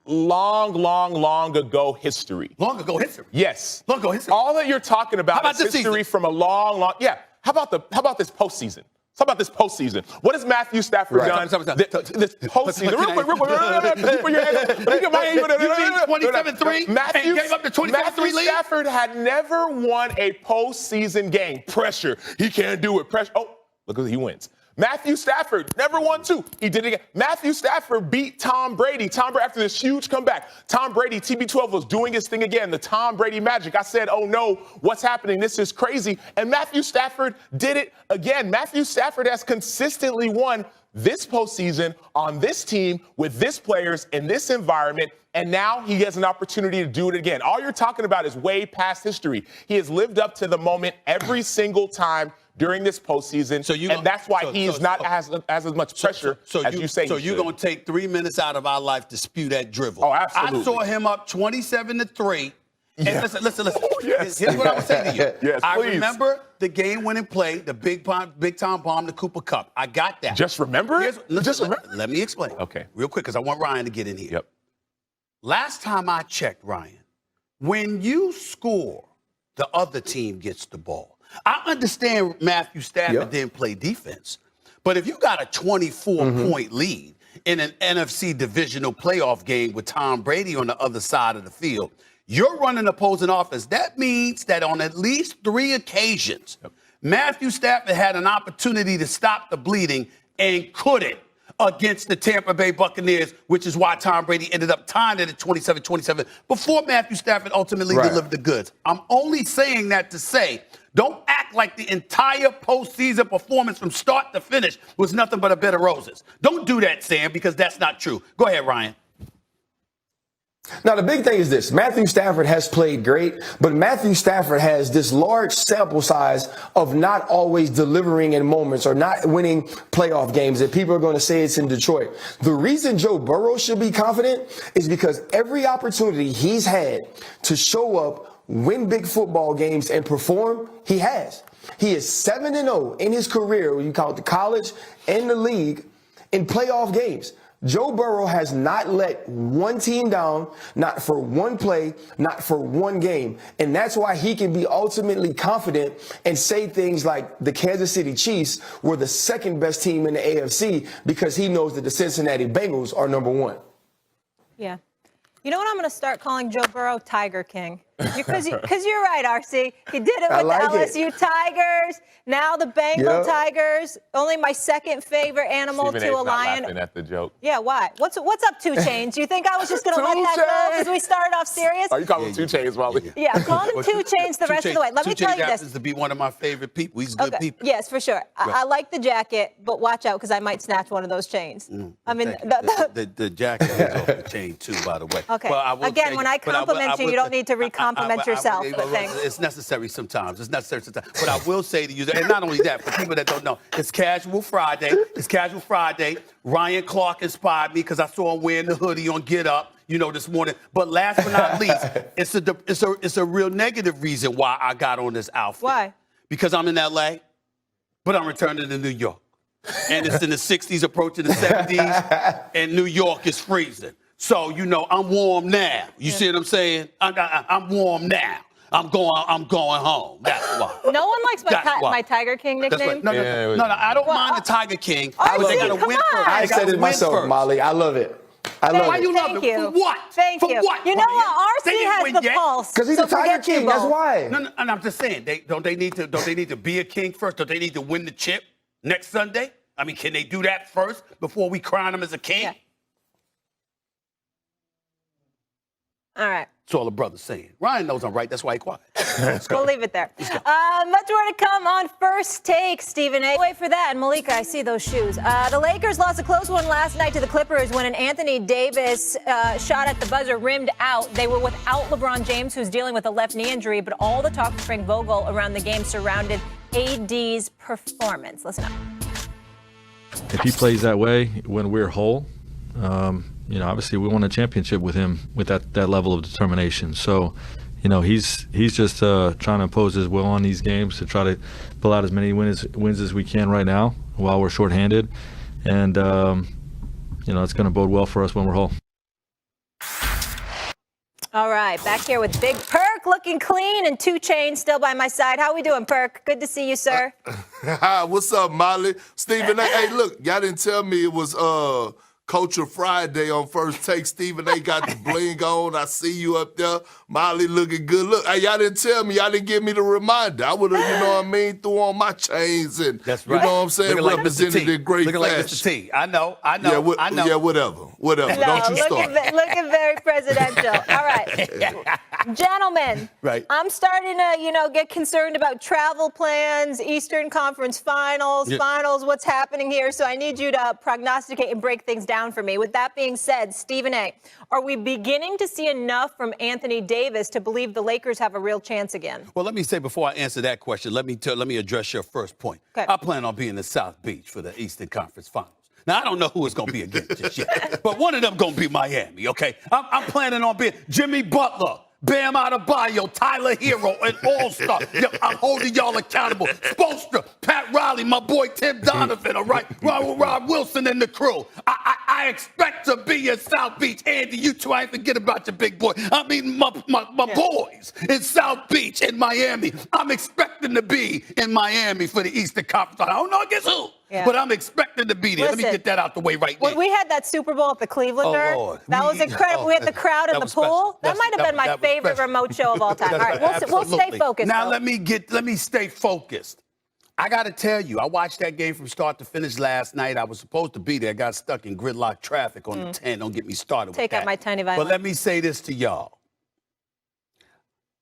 long ago history. Long ago history? Yes. Long ago history. All that you're talking about is history season? from a long. Yeah. How about this postseason? How about this postseason? What has Matthew Stafford done this postseason? Real quick. Put your hands up. You mean 27-3 and gave up the 27-3 lead? Matthew Stafford had never won a postseason game. Pressure. He can't do it. Pressure. Oh, look at he wins. Matthew Stafford never won two. He did it again. Matthew Stafford beat Tom Brady. Tom Brady after this huge comeback. Tom Brady, TB12 was doing his thing again. The Tom Brady magic. I said, oh no, what's happening? This is crazy. And Matthew Stafford did it again. Matthew Stafford has consistently won this postseason on this team with this players in this environment. And now he has an opportunity to do it again. All you're talking about is way past history. He has lived up to the moment every single time during this postseason, and that's why he's not as much pressure as you say. So you're going to take 3 minutes out of our life to spew that drivel. Oh, absolutely. I saw him up 27-3. And listen. Here's what I would say to you. Yes, I please. remember the game-winning play, the big time bomb, the Cooper Cup. I got that. Just remember it? Let me explain. Okay. Real quick, because I want Ryan to get in here. Yep. Last time I checked, Ryan, when you score, the other team gets the ball. I understand Matthew Stafford didn't play defense, but if you got a 24-point lead in an NFC divisional playoff game with Tom Brady on the other side of the field, you're running opposing offense. That means that on at least 3 occasions, Matthew Stafford had an opportunity to stop the bleeding and couldn't against the Tampa Bay Buccaneers, which is why Tom Brady ended up tying it at 27-27 before Matthew Stafford ultimately delivered the goods. I'm only saying that to say, don't act like the entire postseason performance from start to finish was nothing but a bed of roses. Don't do that, Sam, because that's not true. Go ahead, Ryan. Now, the big thing is this. Matthew Stafford has played great, but Matthew Stafford has this large sample size of not always delivering in moments or not winning playoff games that people are going to say it's in Detroit. The reason Joe Burrow should be confident is because every opportunity he's had to show up, win big football games, and perform, he has. He is 7-0 in his career, when you count the college and the league, in playoff games. Joe Burrow has not let one team down, not for one play, not for one game. And that's why he can be ultimately confident and say things like the Kansas City Chiefs were the second best team in the AFC because he knows that the Cincinnati Bengals are number 1. Yeah. You know what I'm going to start calling Joe Burrow? Tiger King. Because you're right, RC. He did it with the LSU Tigers. Now the Bengal Tigers. Only my second favorite animal Stephen to A's a lion. Not laughing at the joke. Yeah, why? What's up, 2 Chainz? You think I was just going to let that go because we started off serious? Are you calling him 2 Chainz, Molly? Yeah, I'm calling him 2 Chainz the rest of the way. Let me tell you this. Happens to be one of my favorite people. He's good people. Yes, for sure. I like the jacket, but watch out because I might snatch one of those chains. I mean, the jacket is off the chain too, by the way. Okay. Again, when I compliment you, you don't need to re-compliment yourself. It's necessary sometimes. But I will say to you, and not only that, for people that don't know, it's Casual Friday. Ryan Clark inspired me because I saw him wearing the hoodie on Get Up, this morning. But last but not least, it's a real negative reason why I got on this outfit. Why? Because I'm in LA, but I'm returning to New York. And it's in the 60s, approaching the 70s, and New York is freezing. So, I'm warm now. You see what I'm saying? I'm warm now. I'm going home. That's why. No one likes my Tiger King nickname. No, I don't mind the Tiger King. But they got to win first. I said it myself, Molly. I love it. Why you love Thank it? you. For what? Thank For you. what? You know what? They RC didn't has win the yet. pulse. Because he's so the Tiger King. That's why. No, and I'm just saying, don't they need to be a king first? Don't they need to win the chip next Sunday? I mean, can they do that first before we crown him as a king? Yeah. All right. That's all the brother's saying. Ryan knows I'm right. That's why he's quiet. We'll leave it there. Much more to come on First Take, Stephen A. Wait for that. And Malika, I see those shoes. The Lakers lost a close one last night to the Clippers when an Anthony Davis shot at the buzzer rimmed out. They were without LeBron James, who's dealing with a left knee injury, but all the talk from Frank Vogel around the game surrounded AD's performance. Listen up. If he plays that way when we're whole, obviously we won a championship with him with that level of determination. So, he's just trying to impose his will on these games to try to pull out as many wins as we can right now while we're shorthanded. And, it's going to bode well for us when we're whole. All right, back here with Big Perk, looking clean, and 2 Chainz still by my side. How we doing, Perk? Good to see you, sir. Hi, what's up, Molly? Stephen A. Hey, look, y'all didn't tell me it was Culture Friday on First Take. Stephen A. got the bling on. I see you up there. Molly looking good. Look, hey, y'all didn't tell me. Y'all didn't give me the reminder. I would have, threw on my chains and, That's right. you know what I'm saying, Looking like represented Mr. T. in great Looking fashion. like Mr. T. I know. I know. Whatever. No, Don't you start. looking very presidential. All right. Gentlemen, Right. I'm starting to, get concerned about travel plans, Eastern Conference finals, what's happening here. So I need you to prognosticate and break things down for me. With that being said, Stephen A., are we beginning to see enough from Anthony Davis to believe the Lakers have a real chance again? Well, let me say before I answer that question, let me address your first point. Okay. I plan on being in South Beach for the Eastern Conference Finals. Now, I don't know who it's going to be against just yet, but one of them going to be Miami, okay? I'm planning on being Jimmy Butler, Bam Adebayo, Tyler Hero, and All-Star. I'm holding y'all accountable. Spoelstra, Pat Riley, my boy Tim Donovan, all right? Rob Wilson and the crew. I expect to be in South Beach. Andy, you two, I ain't forget about your big boy. I mean, my boys in South Beach, in Miami. I'm expecting to be in Miami for the Eastern Conference. I don't know against who. Yeah. But I'm expecting to be there. Listen, Let me get that out the way right now. When we had that Super Bowl at the Clevelander, Lord. that was incredible. We had the crowd in the pool. That might have been my favorite remote show of all time. All right, we'll stay focused. Now though. let me stay focused. I got to tell you, I watched that game from start to finish last night. I was supposed to be there. Got stuck in gridlock traffic on the 10. Don't get me started with that. Take out my tiny violin. But let me say this to y'all.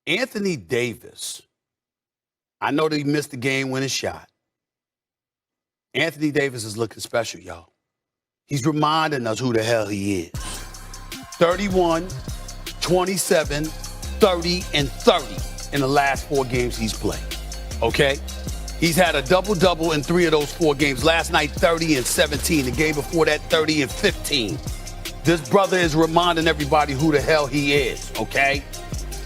Anthony Davis, I know that he missed the game-winning shot. Anthony Davis is looking special, y'all. He's reminding us who the hell he is. 31, 27, 30, and 30 in the last 4 games he's played. Okay? He's had a double-double in 3 of those 4 games. Last night, 30 and 17. The game before that, 30 and 15. This brother is reminding everybody who the hell he is, okay?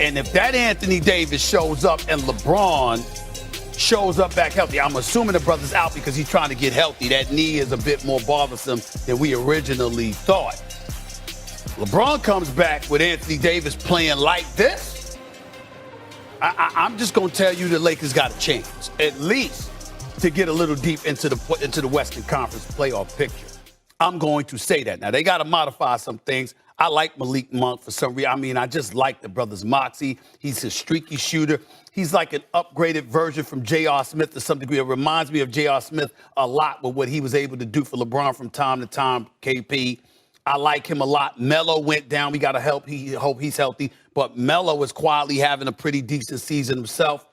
And if that Anthony Davis shows up and LeBron shows up back healthy, I'm assuming the brother's out because he's trying to get healthy. That knee is a bit more bothersome than we originally thought. LeBron comes back with Anthony Davis playing like this. I'm just going to tell you the Lakers got a chance, at least, to get a little deep into the Western Conference playoff picture. I'm going to say that. Now, they got to modify some things. I like Malik Monk for some reason. I mean, I just like the brother's moxie. He's a streaky shooter. He's like an upgraded version from J.R. Smith to some degree. It reminds me of J.R. Smith a lot with what he was able to do for LeBron from time to time, KP. I like him a lot. Melo went down. We got to hope he's healthy. But Melo is quietly having a pretty decent season himself.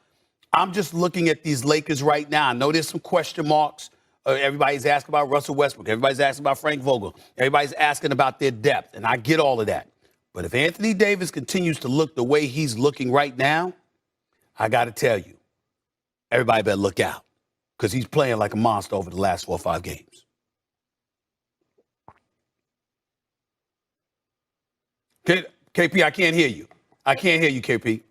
I'm just looking at these Lakers right now. I know there's some question marks. Everybody's asking about Russell Westbrook. Everybody's asking about Frank Vogel. Everybody's asking about their depth, and I get all of that. But if Anthony Davis continues to look the way he's looking right now, I got to tell you, everybody better look out because he's playing like a monster over the last 4 or 5 games. KP, I can't hear you. I can't hear you, KP.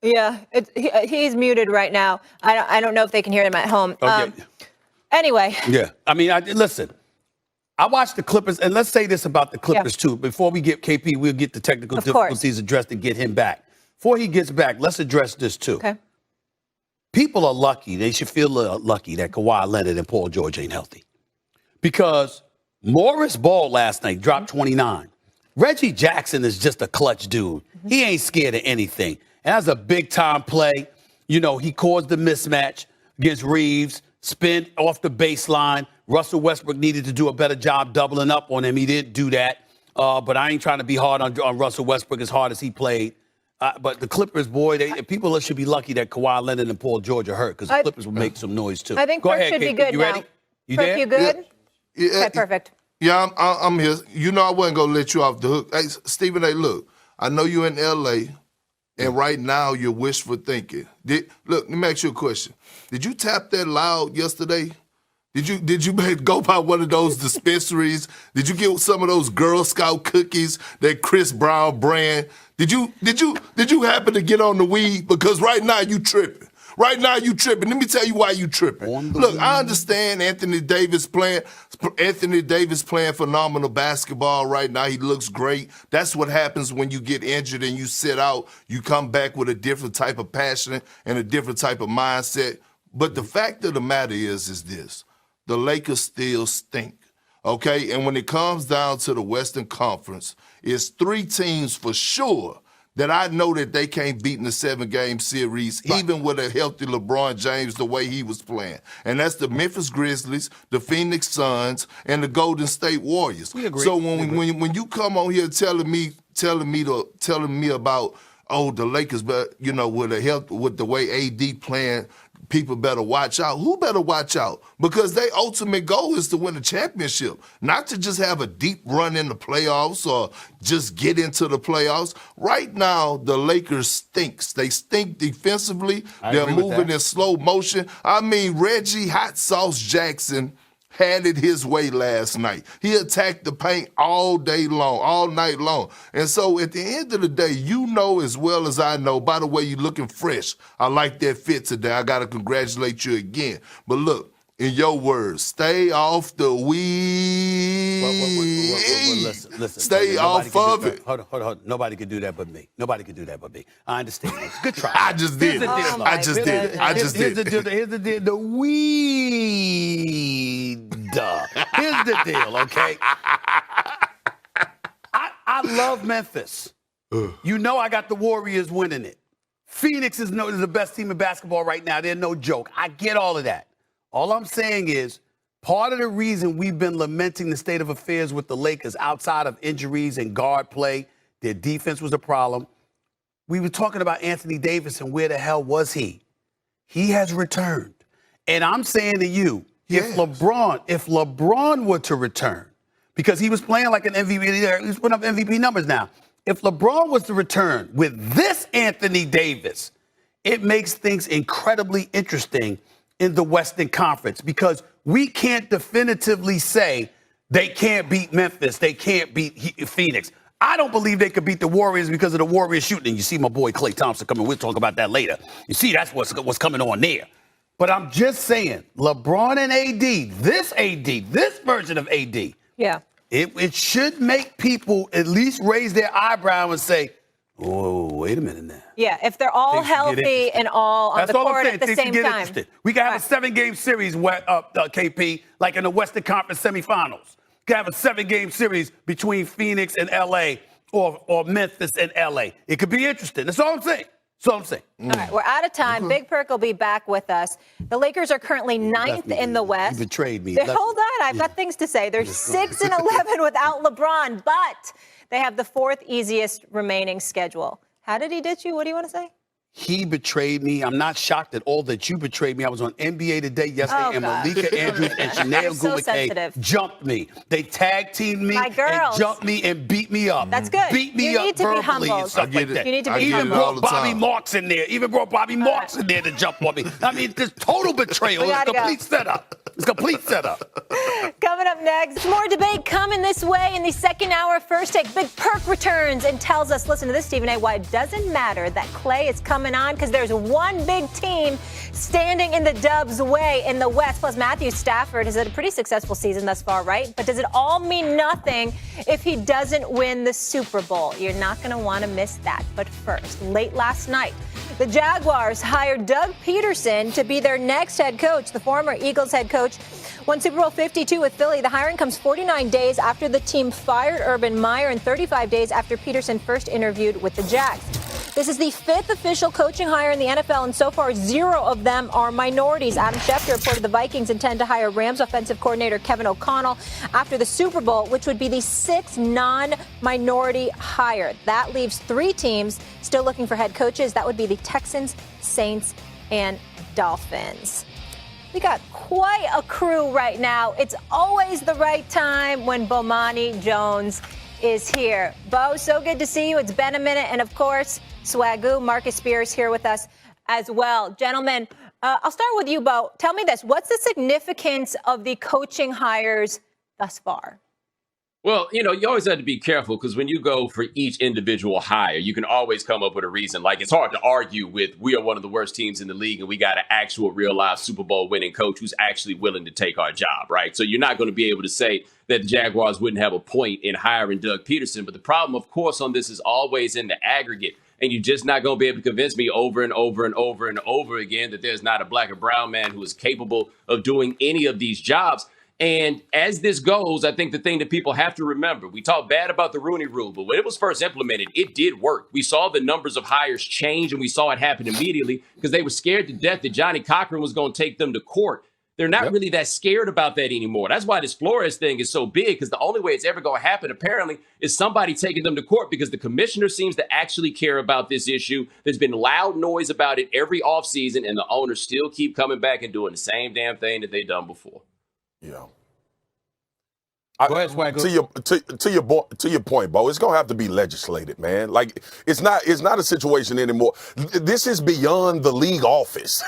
Yeah, he's muted right now. I don't know if they can hear him at home. Okay. Anyway. Yeah. I mean, listen, I watched the Clippers, and let's say this about the Clippers, too. Before we get KP, we'll get the technical difficulties addressed and get him back. Before he gets back, let's address this, too. Okay. People are lucky. They should feel lucky that Kawhi Leonard and Paul George ain't healthy. Because Morris Ball last night dropped 29. Reggie Jackson is just a clutch dude. He ain't scared of anything. And that's a big-time play. You know, he caused the mismatch against Reeves, spin off the baseline. Russell Westbrook needed to do a better job doubling up on him. He didn't do that. But I ain't trying to be hard on Russell Westbrook as hard as he played. But the Clippers, boy, people should be lucky that Kawhi Leonard and Paul George are hurt because the Clippers will make some noise too. I think Go Perk ahead, should be Kate. good You now. ready? You Perk, there? you good? Yeah. Okay, perfect. Yeah, I'm here. You know I wasn't going to let you off the hook. Hey, Stephen A., look, I know you're in L.A., and right now you're wishful thinking. Look, let me ask you a question. Did you tap that loud yesterday? Did you go by one of those dispensaries? Did you get some of those Girl Scout cookies, that Chris Brown brand? Did you happen to get on the weed? Because right now you tripping. Right now you tripping. Let me tell you why you tripping. Look, I understand Anthony Davis playing phenomenal basketball right now. He looks great. That's what happens when you get injured and you sit out. You come back with a different type of passion and a different type of mindset. But the fact of the matter is this. The Lakers still stink. Okay? And when it comes down to the Western Conference, it's 3 teams for sure that I know that they can't beat in the 7-game series, even with a healthy LeBron James the way he was playing. And that's the Memphis Grizzlies, the Phoenix Suns, and the Golden State Warriors. We agree. So when you come on here telling me about the Lakers, but with the way AD playing, people better watch out. Who better watch out? Because their ultimate goal is to win a championship, not to just have a deep run in the playoffs or just get into the playoffs. Right now, the Lakers stinks. They stink defensively. They're moving in slow motion. I mean, Reggie Hot Sauce Jackson had it his way last night. He attacked the paint all day long, all night long. And so at the end of the day, you know as well as I know, by the way, you're looking fresh. I like that fit today. I got to congratulate you again. But look, in your words, stay off the weed. Listen. Stay off of it. Hold on. Nobody can do that but me. I understand. It's good try. I just did it. I just did it. Here's the deal. The weed. Here's the deal, okay? I love Memphis. You know I got the Warriors winning it. Phoenix is the best team in basketball right now. They're no joke. I get all of that. All I'm saying is part of the reason we've been lamenting the state of affairs with the Lakers outside of injuries and guard play, their defense was a problem. We were talking about Anthony Davis and where the hell was he? He has returned. And I'm saying to you, if LeBron were to return, because he was playing like an MVP, he's putting up MVP numbers now. If LeBron was to return with this Anthony Davis, it makes things incredibly interesting in the Western Conference because we can't definitively say they can't beat Memphis, they can't beat Phoenix. I don't believe they could beat the Warriors because of the Warriors shooting. You see my boy Klay Thompson coming. We'll talk about that later. You see that's what's coming on there. But I'm just saying, LeBron and AD, this version of AD, it should make people at least raise their eyebrow and say, oh, wait a minute now. Yeah, if they're all healthy and all on the court at the same time. We can have a 7-game series, KP, like in the Western Conference semifinals. We can have a 7-game series between Phoenix and L.A. or Memphis and L.A. It could be interesting. That's all I'm saying. All right, we're out of time. Big Perk will be back with us. The Lakers are currently 9th in the West. You betrayed me. Hold on, I've got things to say. They're 6-11 without LeBron, but they have the 4th easiest remaining schedule. How did he ditch you? What do you want to say? He betrayed me. I'm not shocked at all that you betrayed me. I was on NBA Today yesterday, and Malika Andrews and Chanel Goulet jumped me. They tag teamed me and jumped me and beat me up. That's good. Beat me up verbally and stuff like that. You need to be Even humble. brought Bobby Marks in there. In there to jump on me. I mean, this total betrayal. It's a complete setup. Coming up next, more debate coming this way in the second hour of First Take. Big Perk returns and tells us, listen to this, Stephen A., why it doesn't matter that Klay is coming on because there's one big team standing in the Dubs' way in the West. Plus, Matthew Stafford has had a pretty successful season thus far, right? But does it all mean nothing if he doesn't win the Super Bowl? You're not going to want to miss that. But first, late last night, the Jaguars hired Doug Peterson to be their next head coach. The former Eagles head coach won Super Bowl 52 with Philly. The hiring comes 49 days after the team fired Urban Meyer and 35 days after Peterson first interviewed with the Jags. This is the 5th official coaching hire in the NFL, and so far 0 of them are minorities. Adam Schefter reported the Vikings intend to hire Rams offensive coordinator Kevin O'Connell after the Super Bowl, which would be the 6th non-minority hire. That leaves 3 teams still looking for head coaches. That would be the Texans, Saints, and Dolphins. We got quite a crew right now. It's always the right time when Bomani Jones is here. Bo, so good to see you. It's been a minute. And of course, Swagoo, Marcus Spears here with us as well. Gentlemen, I'll start with you, Bo. Tell me this. What's the significance of the coaching hires thus far? Well, you always have to be careful because when you go for each individual hire, you can always come up with a reason. Like, it's hard to argue with we are one of the worst teams in the league and we got an actual real live Super Bowl winning coach who's actually willing to take our job, right? So you're not going to be able to say that the Jaguars wouldn't have a point in hiring Doug Peterson. But the problem, of course, on this is always in the aggregate. And you're just not going to be able to convince me over and over and over and over again that there's not a black or brown man who is capable of doing any of these jobs. And as this goes, I think the thing that people have to remember, we talk bad about the Rooney Rule, but when it was first implemented, it did work. We saw the numbers of hires change, and we saw it happen immediately because they were scared to death that Johnny Cochran was going to take them to court. They're not really that scared about that anymore. That's why this Flores thing is so big, because the only way it's ever going to happen, apparently, is somebody taking them to court because the commissioner seems to actually care about this issue. There's been loud noise about it every offseason, and the owners still keep coming back and doing the same damn thing that they've done before. Yeah. Go ahead, Swagger. To your point, Bo, it's gonna have to be legislated, man. Like, it's not a situation anymore. This is beyond the league office.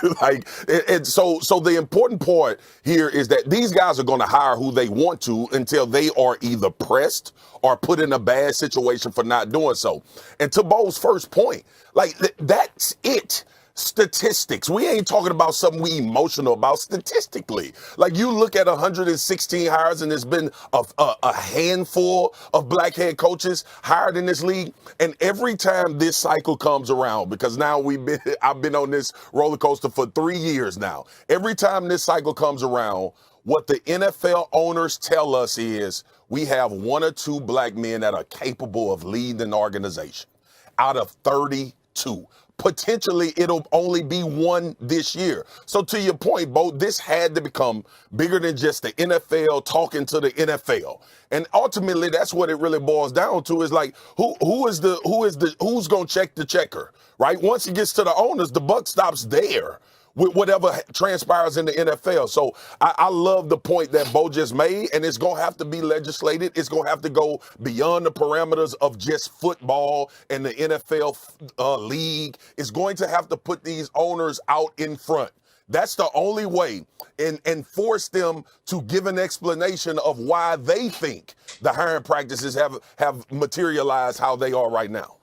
So the important part here is that these guys are gonna hire who they want to until they are either pressed or put in a bad situation for not doing so. And to Bo's first point, like, that's it. Statistics. We ain't talking about something we emotional about statistically. Like, you look at 116 hires and there's been a handful of black head coaches hired in this league. And every time this cycle comes around, because now I've been on this roller coaster for 3 years now. Every time this cycle comes around, what the NFL owners tell us is we have 1 or 2 black men that are capable of leading an organization out of 32. Potentially, it'll only be 1 this year. So to your point, Bo, this had to become bigger than just the NFL talking to the NFL. And ultimately, that's what it really boils down to, is like, who's going to check the checker, right? Once it gets to the owners, the buck stops there with whatever transpires in the NFL. So I love the point that Bo just made, and it's going to have to be legislated. It's going to have to go beyond the parameters of just football and the NFL league. It's going to have to put these owners out in front. That's the only way, and force them to give an explanation of why they think the hiring practices have materialized how they are right now.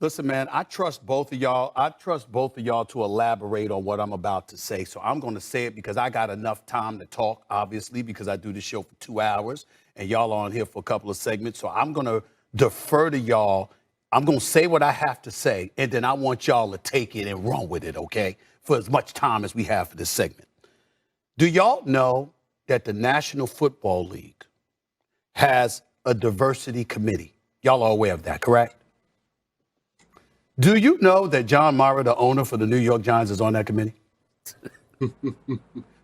Listen, man, I trust both of y'all. I trust both of y'all to elaborate on what I'm about to say. So I'm going to say it because I got enough time to talk, obviously, because I do this show for 2 hours and y'all are on here for a couple of segments. So I'm going to defer to y'all. I'm going to say what I have to say, and then I want y'all to take it and run with it, okay, for as much time as we have for this segment. Do y'all know that the National Football League has a diversity committee? Y'all are aware of that, correct? Do you know that John Mara, the owner for the New York Giants, is on that committee?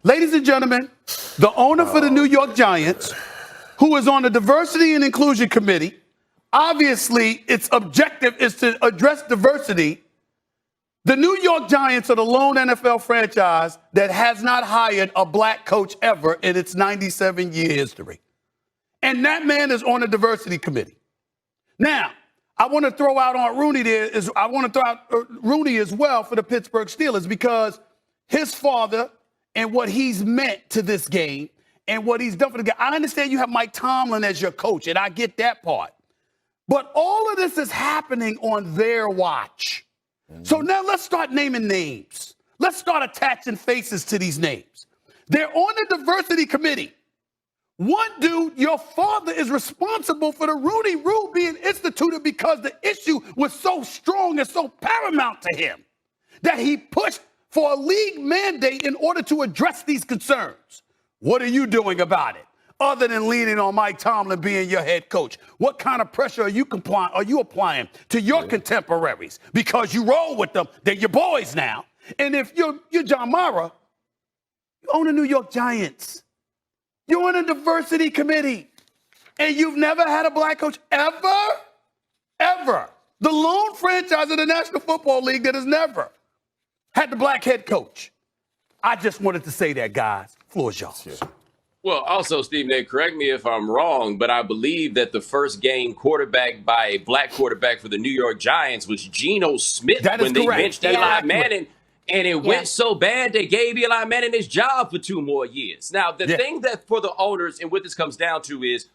Ladies and gentlemen, the owner for the New York Giants, who is on the Diversity and Inclusion Committee, obviously its objective is to address diversity. The New York Giants are the lone NFL franchise that has not hired a black coach ever in its 97-year history. And that man is on the Diversity Committee. Now, I want to throw out on Rooney Rooney as well for the Pittsburgh Steelers, because his father and what he's meant to this game and what he's done for the game. I understand you have Mike Tomlin as your coach, and I get that part. But all of this is happening on their watch. So now let's start naming names. Let's start attaching faces to these names. They're on the Diversity Committee. One dude, your father, is responsible for the Rooney Rule being instituted because the issue was so strong and so paramount to him that he pushed for a league mandate in order to address these concerns. What are you doing about it? other than leaning on Mike Tomlin being your head coach? What kind of pressure are you applying to your contemporaries? Because you roll with them, they're your boys now. And if you're John Mara, you own the New York Giants. You're on a diversity committee. And you've never had a black coach ever? Ever. The lone franchise in the National Football League that has never had the black head coach. I just wanted to say that, guys. Floor is yours. Well, also, Stephen A., correct me if I'm wrong, but I believe that the first game quarterback by a black quarterback for the New York Giants was Geno Smith when they benched Eli Manning. And it went so bad they gave Eli Manning his job for 2 more years. Now, the thing that for the owners and what this comes down to is,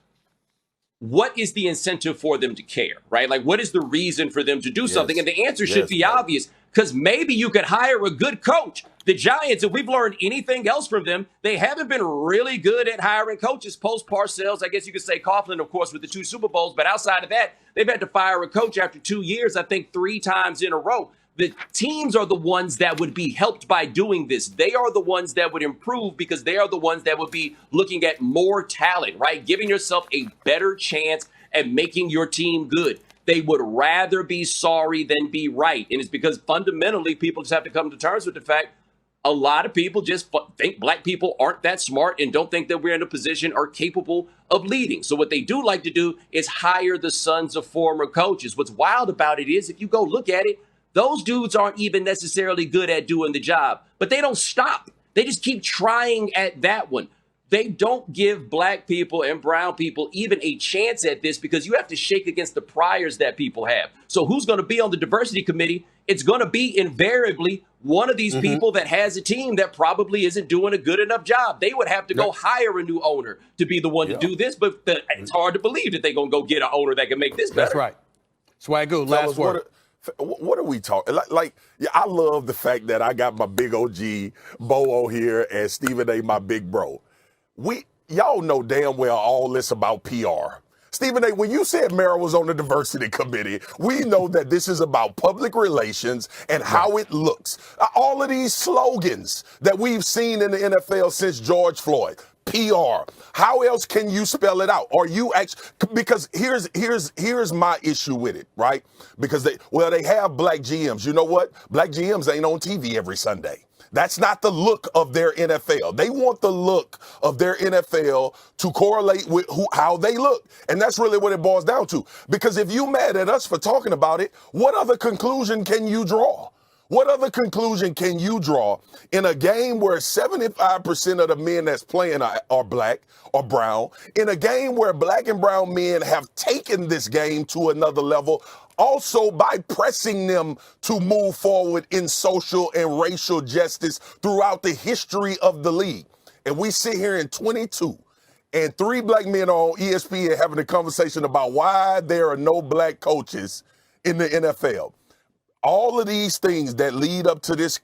what is the incentive for them to care, right? Like, what is the reason for them to do something? And the answer should be obvious, because maybe you could hire a good coach. The Giants, if we've learned anything else from them, they haven't been really good at hiring coaches post Parcells. I guess you could say Coughlin, of course, with the 2 Super Bowls. But outside of that, they've had to fire a coach after 2 years, I think 3 times in a row. The teams are the ones that would be helped by doing this. They are the ones that would improve because they are the ones that would be looking at more talent, right? Giving yourself a better chance at making your team good. They would rather be sorry than be right. And it's because fundamentally people just have to come to terms with the fact a lot of people just think black people aren't that smart and don't think that we're in a position or capable of leading. So what they do like to do is hire the sons of former coaches. What's wild about it is if you go look at it, those dudes aren't even necessarily good at doing the job, but they don't stop. They just keep trying at that one. They don't give black people and brown people even a chance at this because you have to shake against the priors that people have. So who's going to be on the diversity committee? It's going to be invariably one of these people that has a team that probably isn't doing a good enough job. They would have to go hire a new owner to be the one to do this, but it's hard to believe that they're going to go get an owner that can make this better. That's right. Swagoo, last word. What are we talking? I love the fact that I got my big OG Bo on here and Stephen A, my big bro. Y'all know damn well all this about PR. Stephen A, when you said Mara was on the diversity committee, we know that this is about public relations and how it looks. All of these slogans that we've seen in the NFL since George Floyd. PR. How else can you spell it out? Are you actually, because here's my issue with it, right? Because they have black GMs. You know what? Black GMs ain't on TV every Sunday. That's not the look of their NFL. They want the look of their NFL to correlate with how they look. And that's really what it boils down to. Because if you mad at us for talking about it, what other conclusion can you draw? What other conclusion can you draw in a game where 75% of the men that's playing are black or brown, in a game where black and brown men have taken this game to another level, also by pressing them to move forward in social and racial justice throughout the history of the league? And we sit here in 22 and 3 black men are on ESPN having a conversation about why there are no black coaches in the NFL. All of these things that lead up to this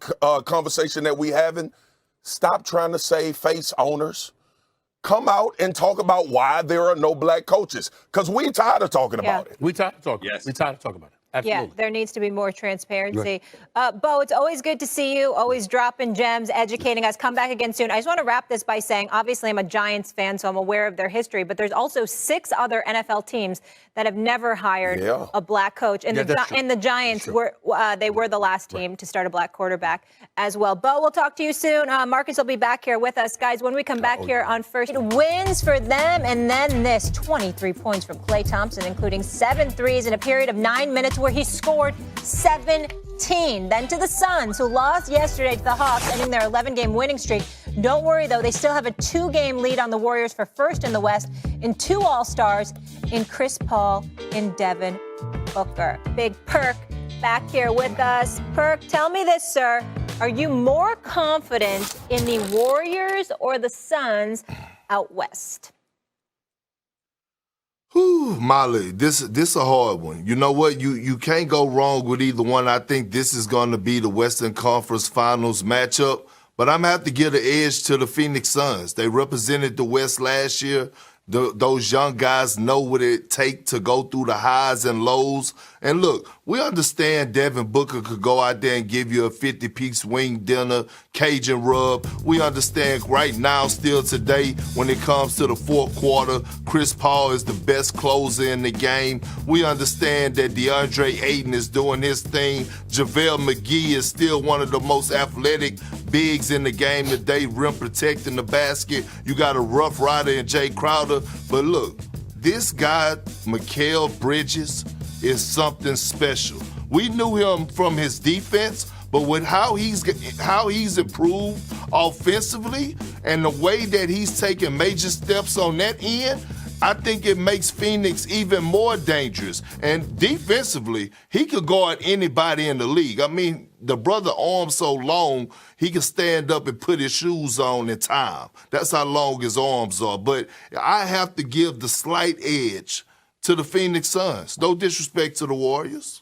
conversation that we having, stop trying to save face, owners. Come out and talk about why there are no black coaches. Because we tired of talking about it. We tired of talking about it. We tired of talking about it. Absolutely. Yeah, there needs to be more transparency. Bo, it's always good to see you, always dropping gems, educating us. Come back again soon. I just want to wrap this by saying, obviously, I'm a Giants fan, so I'm aware of their history, but there's also 6 other NFL teams that have never hired a black coach. And, the Giants were the last team to start a black quarterback as well. Bo, we'll talk to you soon. Marcus will be back here with us. Guys, when we come back here on First, wins for them, and then this 23 points from Klay Thompson, including 7 threes in a period of 9 minutes where he scored 17. Then to the Suns, who lost yesterday to the Hawks, ending their 11-game winning streak. Don't worry, though. They still have a 2-game lead on the Warriors for first in the West in 2 All-Stars in Chris Paul and Devin Booker. Big Perk back here with us. Perk, tell me this, sir. Are you more confident in the Warriors or the Suns out West? Whew, Molly, this a hard one. You know what? You can't go wrong with either one. I think this is going to be the Western Conference Finals matchup. But I'm going to have to give the edge to the Phoenix Suns. They represented the West last year. those young guys know what it takes to go through the highs and lows. And look, we understand Devin Booker could go out there and give you a 50-piece wing dinner, Cajun rub. We understand right now, still today, when it comes to the fourth quarter, Chris Paul is the best closer in the game. We understand that DeAndre Ayton is doing his thing. JaVale McGee is still one of the most athletic bigs in the game today, rim protecting the basket. You got a Rough Rider in Jay Crowder. But look, this guy, Mikal Bridges, is something special. We knew him from his defense, but with how he's improved offensively and the way that he's taking major steps on that end, I think it makes Phoenix even more dangerous. And defensively, he could guard anybody in the league. I mean, the brother arms so long, he can stand up and put his shoes on in time. That's how long his arms are. But I have to give the slight edge to the Phoenix Suns. No disrespect to the Warriors.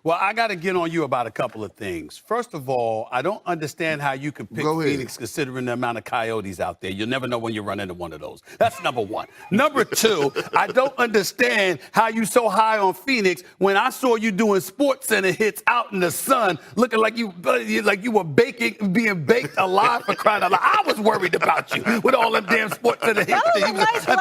Well, I got to get on you about a couple of things. First of all, I don't understand how you can pick Phoenix considering the amount of coyotes out there. You'll never know when you run into one of those. That's number one. Number two, I don't understand how you so high on Phoenix when I saw you doing Sports Center hits out in the sun, looking like you were being baked alive for crying out loud. I was worried about you with all them damn Sports Center hits. Listen,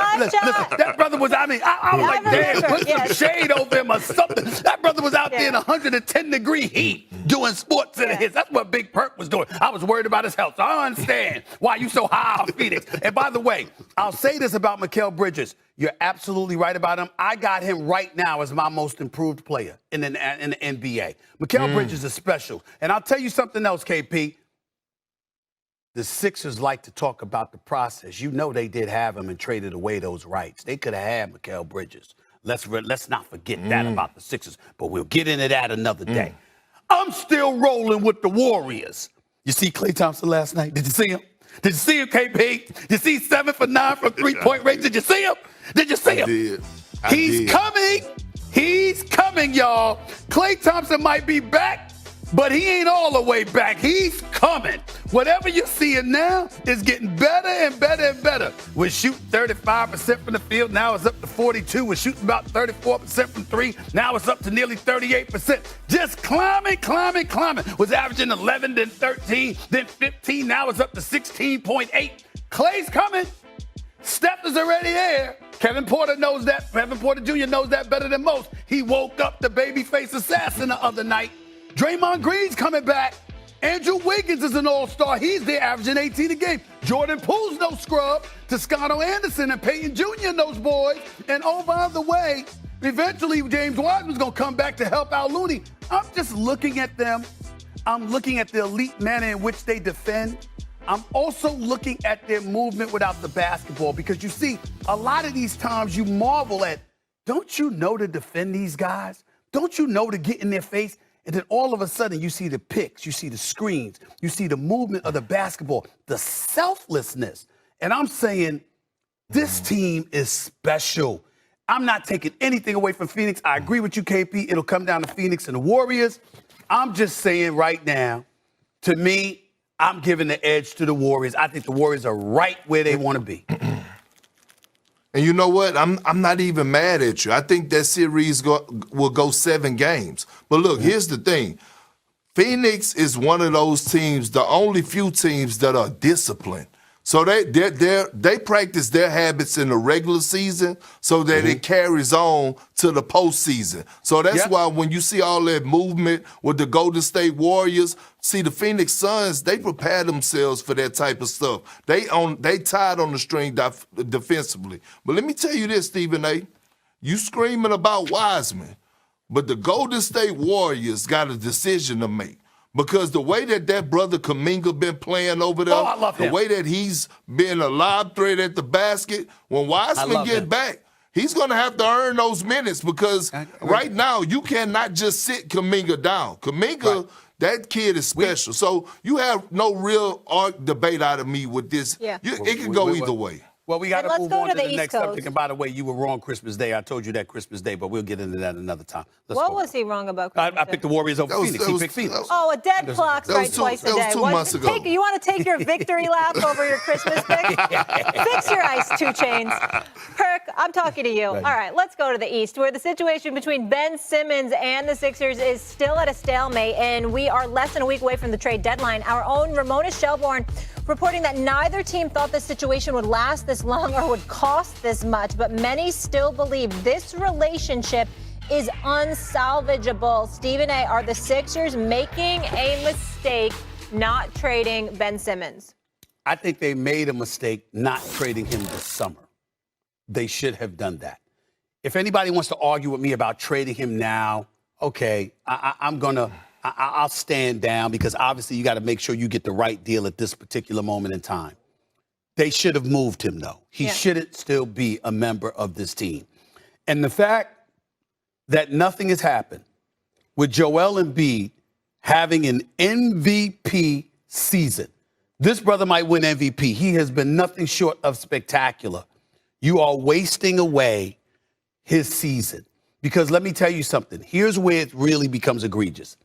that brother was, I was like, damn, put some shade over him or something. That brother was out there in 110-degree heat doing Sports Center hits. That's what Big Perk was doing. I was worried about his health. So I understand why you so high on Phoenix. And by the way, I'll say this about Mikal Bridges. You're absolutely right about him. I got him right now as my most improved player in the NBA. Mikal Bridges is special. And I'll tell you something else, KP. The Sixers like to talk about the process. You know they did have him and traded away those rights. They could have had Mikal Bridges. Let's not forget that about the Sixers, but we'll get into that another day. I'm still rolling with the Warriors. You see Klay Thompson last night? Did you see him? Did you see him, KP? Did you see 7 for 9 from three-point range? Did you see him? Did you see him? He's coming. He's coming, y'all. Klay Thompson might be back, but he ain't all the way back. He's coming. Whatever you're seeing now is getting better and better and better. We're shooting 35% from the field. Now it's up to 42. We're shooting about 34% from three. Now it's up to nearly 38%. Just climbing. Was averaging 11, then 13, then 15. Now it's up to 16.8. Klay's coming. Steph is already there. Kevin Porter knows that. Kevin Porter Jr. knows that better than most. He woke up the babyface assassin the other night. Draymond Green's coming back. Andrew Wiggins is an all-star. He's there averaging 18 a game. Jordan Poole's no scrub. Toscano Anderson and Peyton Jr. and those boys. And oh, by the way, eventually James Wiseman's going to come back to help out Looney. I'm just looking at them. I'm looking at the elite manner in which they defend. I'm also looking at their movement without the basketball because you see, a lot of these times you marvel at, don't you know to defend these guys? Don't you know to get in their face? And then all of a sudden, you see the picks, you see the screens, you see the movement of the basketball, the selflessness. And I'm saying this team is special. I'm not taking anything away from Phoenix. I agree with you, KP. It'll come down to Phoenix and the Warriors. I'm just saying right now, to me, I'm giving the edge to the Warriors. I think the Warriors are right where they want to be. And you know what? I'm not even mad at you. I think that series will go 7 games. But look, here's the thing. Phoenix is one of those teams, the only few teams that are disciplined. So they practice their habits in the regular season so that it carries on to the postseason. So that's why when you see all that movement with the Golden State Warriors, see the Phoenix Suns, they prepare themselves for that type of stuff. They tied on the string defensively. But let me tell you this, Stephen A. You screaming about Wiseman, but the Golden State Warriors got a decision to make. Because the way that brother Kuminga been playing over there, I love him. the way that he's been a lob threat at the basket, when Wiseman get back, he's going to have to earn those minutes because right now you cannot just sit Kuminga down. Kuminga, that kid is special. So you have no real debate out of me with this. Yeah. It could go either way. Well, we got to let's move go on to to the the East next Coast. subject. And by the way, you were wrong Christmas Day. I told you that Christmas Day, but we'll get into that another time. What was he wrong about? I picked the Warriors over Phoenix. He picked Phoenix. Oh, a dead clock strikes twice a day. That was 2 months ago. You want to take your victory lap over your Christmas pick? Fix your ice, 2 Chainz. Kirk, I'm talking to you. Right. All right, let's go to the East, where the situation between Ben Simmons and the Sixers is still at a stalemate, and we are less than a week away from the trade deadline. Our own Ramona Shelbourne reporting that neither team thought the situation would last this long or would cost this much, but many still believe this relationship is unsalvageable. Stephen A., are the Sixers making a mistake not trading Ben Simmons? I think they made a mistake not trading him this summer. They should have done that. If anybody wants to argue with me about trading him now, okay, I'll stand down, because obviously you got to make sure you get the right deal at this particular moment in time. They should have moved him, though. He shouldn't still be a member of this team. And the fact that nothing has happened with Joel Embiid having an MVP season. This brother might win MVP. He has been nothing short of spectacular. You are wasting away his season. Because let me tell you something. Here's where it really becomes egregious.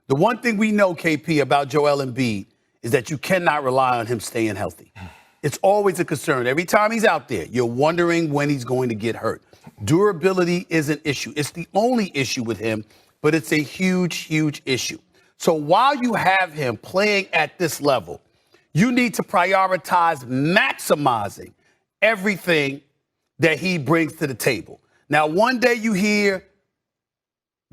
The one thing we know, KP, about Joel Embiid is that you cannot rely on him staying healthy. It's always a concern. Every time he's out there, you're wondering when he's going to get hurt. Durability is an issue. It's the only issue with him, but it's a huge, huge issue. So while you have him playing at this level, you need to prioritize maximizing everything that he brings to the table. Now, one day you hear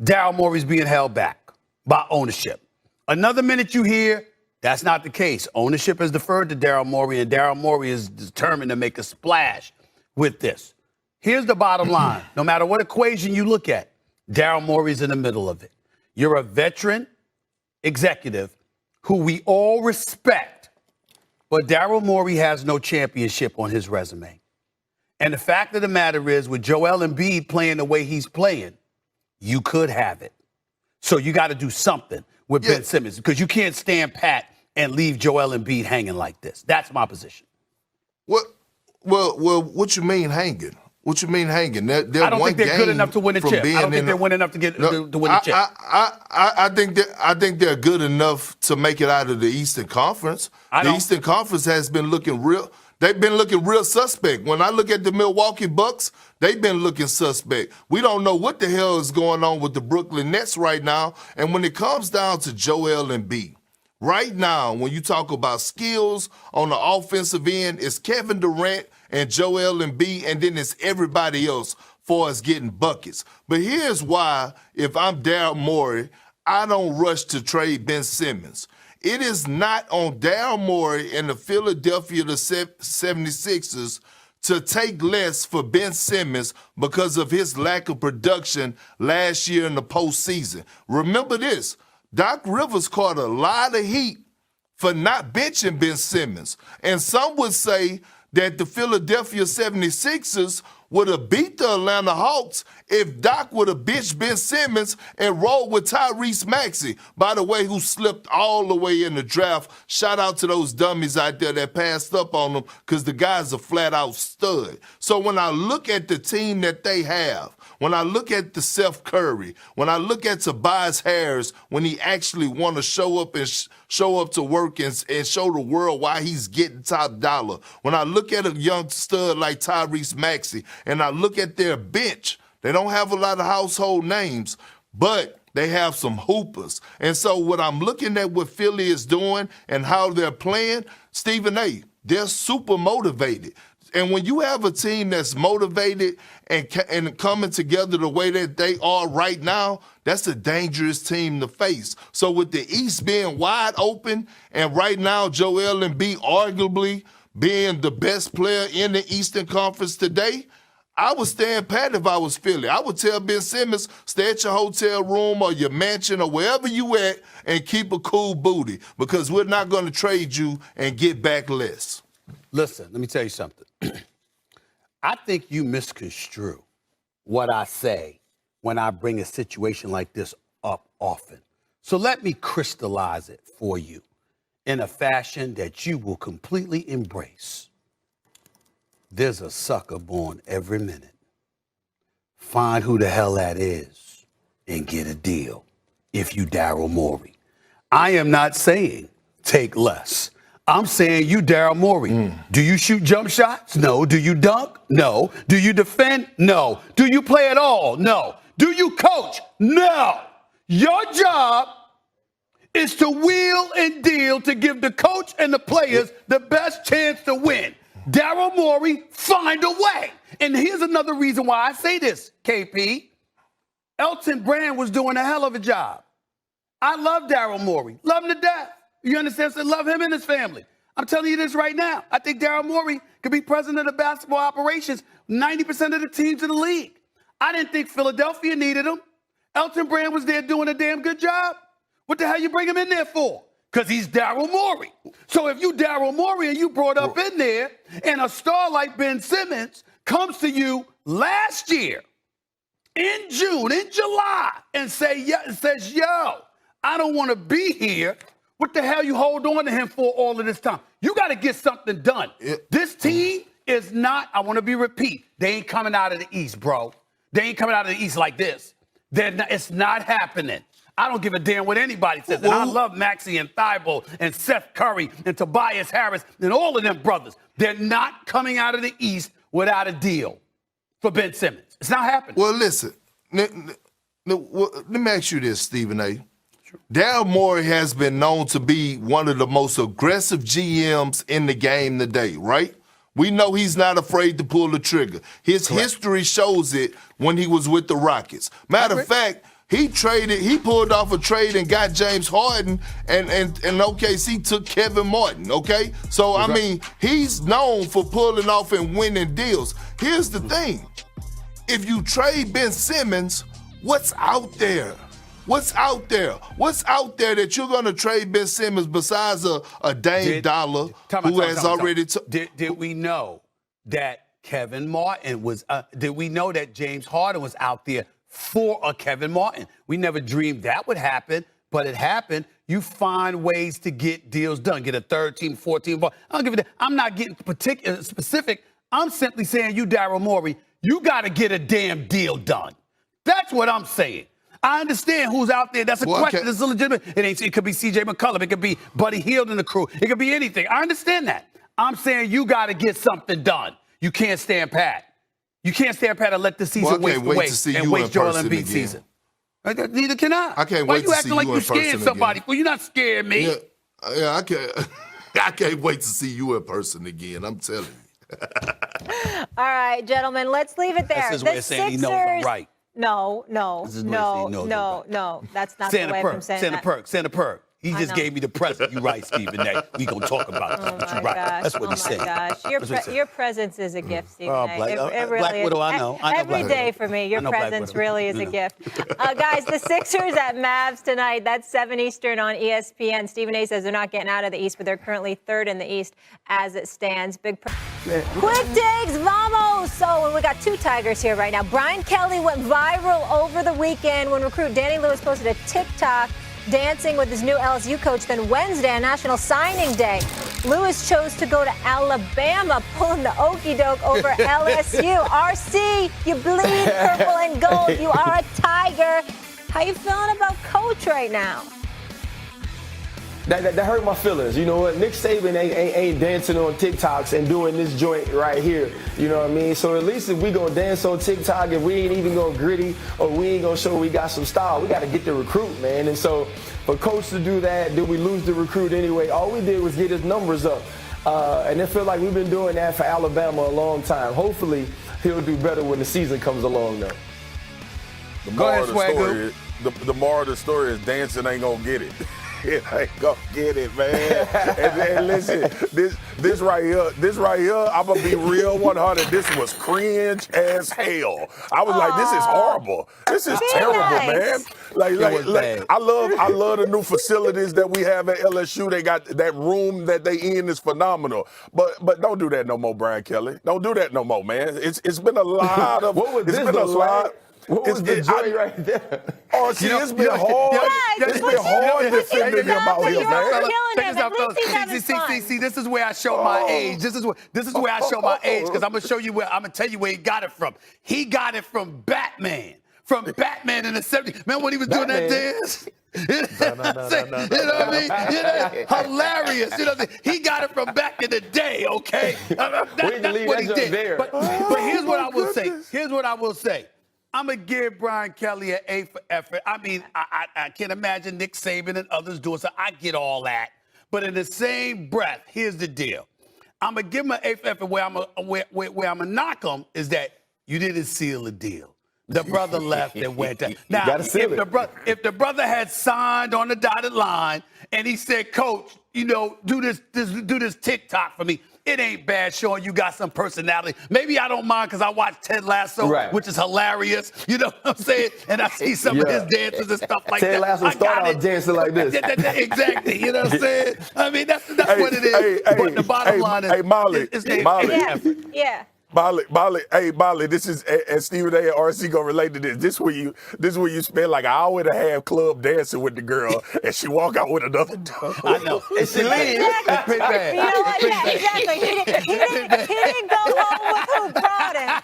Daryl Morey's being held back by ownership. Another minute you hear that's not the case. Ownership has deferred to Daryl Morey, and Daryl Morey is determined to make a splash with this. Here's the bottom line. No matter what equation you look at, Daryl Morey's in the middle of it. You're a veteran executive who we all respect, but Daryl Morey has no championship on his resume. And the fact of the matter is, with Joel Embiid playing the way he's playing, you could have it. So you got to do something with Ben Simmons, because you can't stand pat and leave Joel Embiid hanging like this. That's my position. Well, what you mean hanging? What you mean hanging? They're I don't think they're good enough to win a chip. I don't think they're winning enough to win a chip. I think they're good enough to make it out of the Eastern Conference. The Eastern Conference has been looking real. They've been looking real suspect. When I look at the Milwaukee Bucks, they've been looking suspect. We don't know what the hell is going on with the Brooklyn Nets right now. And when it comes down to Joel Embiid, right now, when you talk about skills on the offensive end, it's Kevin Durant and Joel Embiid, and then it's everybody else for us getting buckets. But here's why, if I'm Daryl Morey, I don't rush to trade Ben Simmons. It is not on Daryl Morey and the Philadelphia 76ers to take less for Ben Simmons because of his lack of production last year in the postseason. Remember this, Doc Rivers caught a lot of heat for not benching Ben Simmons. And some would say that the Philadelphia 76ers would have beat the Atlanta Hawks if Doc would have benched Ben Simmons and rolled with Tyrese Maxey, by the way, who slipped all the way in the draft. Shout out to those dummies out there that passed up on him, because the guy's a flat-out stud. So when I look at the team that they have, when I look at the Seth Curry, when I look at Tobias Harris, when he actually want to show up and show up to work and show the world why he's getting top dollar, when I look at a young stud like Tyrese Maxey, and I look at their bench, they don't have a lot of household names, but they have some hoopers. And so what I'm looking at what Philly is doing and how they're playing, Stephen A., they're super motivated. And when you have a team that's motivated and coming together the way that they are right now, that's a dangerous team to face. So with the East being wide open, and right now Joel Embiid arguably being the best player in the Eastern Conference today, I would stand pat if I was Philly. I would tell Ben Simmons, stay at your hotel room or your mansion or wherever you at and keep a cool booty, because we're not going to trade you and get back less. Listen, let me tell you something. I think you misconstrue what I say when I bring a situation like this up often. So let me crystallize it for you in a fashion that you will completely embrace. There's a sucker born every minute. Find who the hell that is and get a deal if you Daryl Morey. I am not saying take less. I'm saying you Daryl Morey. Do you shoot jump shots? No. Do you dunk? No. Do you defend? No. Do you play at all? No. Do you coach? No. Your job is to wheel and deal to give the coach and the players the best chance to win. Daryl Morey, find a way. And here's another reason why I say this, KP. Elton Brand was doing a hell of a job. I love Daryl Morey. Love him to death. You understand? So love him and his family. I'm telling you this right now. I think Daryl Morey could be president of basketball operations 90% of the teams in the league. I didn't think Philadelphia needed him. Elton Brand was there doing a damn good job. What the hell you bring him in there for? Because he's Daryl Morey. So if you Daryl Morey and you brought up in there and a star like Ben Simmons comes to you last year in June, in July, and says, yo, I don't want to be here. What the hell you hold on to him for all of this time? You got to get something done. This team is not, I want to be repeat, they ain't coming out of the East, bro. They ain't coming out of the East like this. It's not happening. I don't give a damn what anybody says. And I love Maxey and Thibault and Seth Curry and Tobias Harris and all of them brothers. They're not coming out of the East without a deal for Ben Simmons. It's not happening. Well, listen, let me ask you this, Stephen A. Daryl Morey has been known to be one of the most aggressive GMs in the game today, right? We know he's not afraid to pull the trigger. His history shows it when he was with the Rockets. Matter of fact, he pulled off a trade and got James Harden, and OKC took Kevin Martin, okay? So, I mean, he's known for pulling off and winning deals. Here's the thing. If you trade Ben Simmons, what's out there? What's out there? What's out there that you're going to trade Ben Simmons besides a Dame Dollar who has already... Did we know that Kevin Martin was... did we know that James Harden was out there for a Kevin Martin? We never dreamed that would happen, but it happened. You find ways to get deals done. Get a third team, 14 ball. I don't give a damn. I'm not getting specific. I'm simply saying you, Daryl Morey, you got to get a damn deal done. That's what I'm saying. I understand who's out there. That's a question. It's legitimate. It could be C.J. McCollum. It could be Buddy Hield and the crew. It could be anything. I understand that. I'm saying you got to get something done. You can't stand pat. You can't stand pat and let the season waste away and waste Joel Embiid season. Neither can I. I can't Why wait you to acting see like you you in person scared somebody? again. Well, you're not scaring me. Yeah, I can't. I can't wait to see you in person again. I'm telling you. All right, gentlemen, let's leave it there. That's his way of saying he knows I'm right. No. That's not the way I'm saying that. Send a perk. He just gave me the present. You're right, Stephen A. We gonna talk about that. But you're right. That's what he said. Your presence is a gift, Stephen A. It really Black is. Widow, I know. Every day for me, your presence really is a gift. Guys, the Sixers at Mavs tonight. That's 7 Eastern on ESPN. Stephen A. says they're not getting out of the East, but they're currently third in the East as it stands. Quick takes, vamos! So we got two Tigers here right now. Brian Kelly went viral over the weekend when recruit Danny Lewis posted a TikTok dancing with his new LSU coach. Then Wednesday, on National Signing Day, Lewis chose to go to Alabama, pulling the okey doke over LSU. RC, you bleed purple and gold. You are a Tiger. How you feeling about Coach right now? That hurt my feelings. You know what? Nick Saban ain't dancing on TikToks and doing this joint right here. You know what I mean? So at least if we gonna dance on TikTok, if we ain't even gonna gritty or we ain't gonna show we got some style, we got to get the recruit, man. And so for Coach to do that, did we lose the recruit anyway? All we did was get his numbers up. And it feels like we've been doing that for Alabama a long time. Hopefully he'll do better when the season comes along though. The moral of the story is dancing ain't gonna get it. It ain't gonna get it, man. and listen, this right here, I'm gonna be real 100. This was cringe as hell. I was like, this is horrible. This is terrible, man. Like, I love the new facilities that we have at LSU. They got that room that they in is phenomenal. But don't do that no more, Brian Kelly. Don't do that no more, man. It's been a lot of what was this, though, Swag? What was the joy right there? Oh, see, it's been hard. It's been hard defending him out here, man. Check this out, fellas. See, this is where I show my age. This is where I show my age, because I'm gonna show you where I'm gonna tell you where he got it from. He got it from Batman. From Batman in the 70s. Man, when he was doing that dance. You know what I mean? Hilarious. You know what I mean? He got it from back in the day, okay? That's what he did. But here's what I will say. Here's what I will say. I'm going to give Brian Kelly an A for effort. I mean, I can imagine Nick Saban and others doing so. I get all that. But in the same breath, here's the deal. I'm going to give him an A for effort. Where I'm going to knock him is that you didn't seal the deal. The brother left and went down. Now, if the brother had signed on the dotted line and he said, Coach, you know, do this TikTok for me, it ain't bad showing you got some personality. Maybe I don't mind because I watched Ted Lasso, which is hilarious. You know what I'm saying? And I see some of his dances and stuff like that. Ted Lasso started out dancing like this. Exactly. You know what I'm saying? I mean, that's what it is. But the bottom line is, Molly. Yeah. Molly, this is, and Stephen A and RC gonna relate to this. This is where you spend like an hour and a half club dancing with the girl, and she walk out with another dog. I know. And she leaves. It's pretty bad. You know what? Yeah, exactly. He didn't go home with who brought him.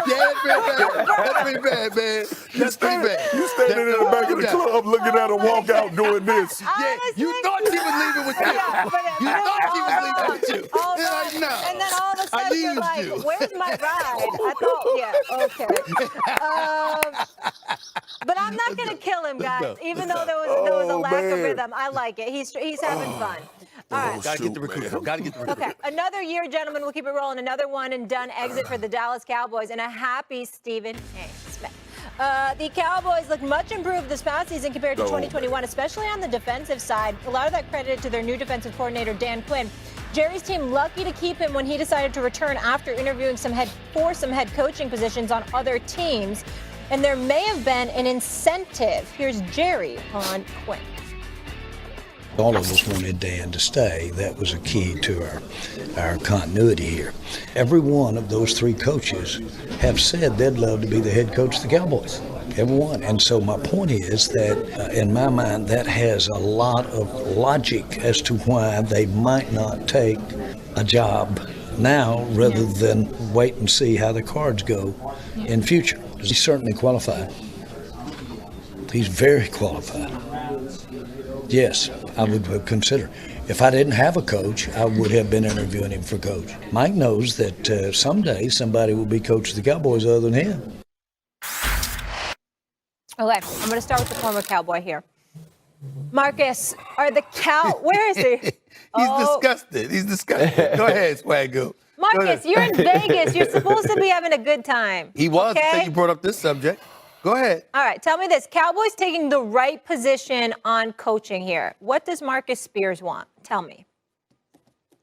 That's pretty bad, man. That's pretty bad. You standing in the back of the club looking at her walk out doing this. Yeah, you thought she was leaving with you. You thought she was leaving with you. Like, no. And then all of a sudden you're like, where's my ride? I thought, okay. But I'm not going to kill him, guys, even though there was a lack of rhythm. I like it. He's having fun. All right. Gotta get the recruiter. Okay, another year, gentlemen. We'll keep it rolling. Another one and done exit for the Dallas Cowboys, and a happy Stephen A. Smith. The Cowboys look much improved this past season compared to 2021, especially on the defensive side. A lot of that credited to their new defensive coordinator, Dan Quinn. Jerry's team lucky to keep him when he decided to return after interviewing for some head coaching positions on other teams. And there may have been an incentive. Here's Jerry on Quinn. All of us wanted Dan to stay. That was a key to our continuity here. Every one of those three coaches have said they'd love to be the head coach of the Cowboys. Everyone. And so my point is that, in my mind, that has a lot of logic as to why they might not take a job now rather than wait and see how the cards go in future. He's certainly qualified. He's very qualified. Yes, I would consider. If I didn't have a coach, I would have been interviewing him for coach. Mike knows that someday somebody will be coach of the Cowboys other than him. Okay, I'm going to start with the former Cowboy here. Marcus, where is he? He's disgusted. Go ahead, Swaggo. Marcus, you're in Vegas. You're supposed to be having a good time. He was, okay? until you brought up this subject. Go ahead. All right, tell me this. Cowboys taking the right position on coaching here. What does Marcus Spears want? Tell me.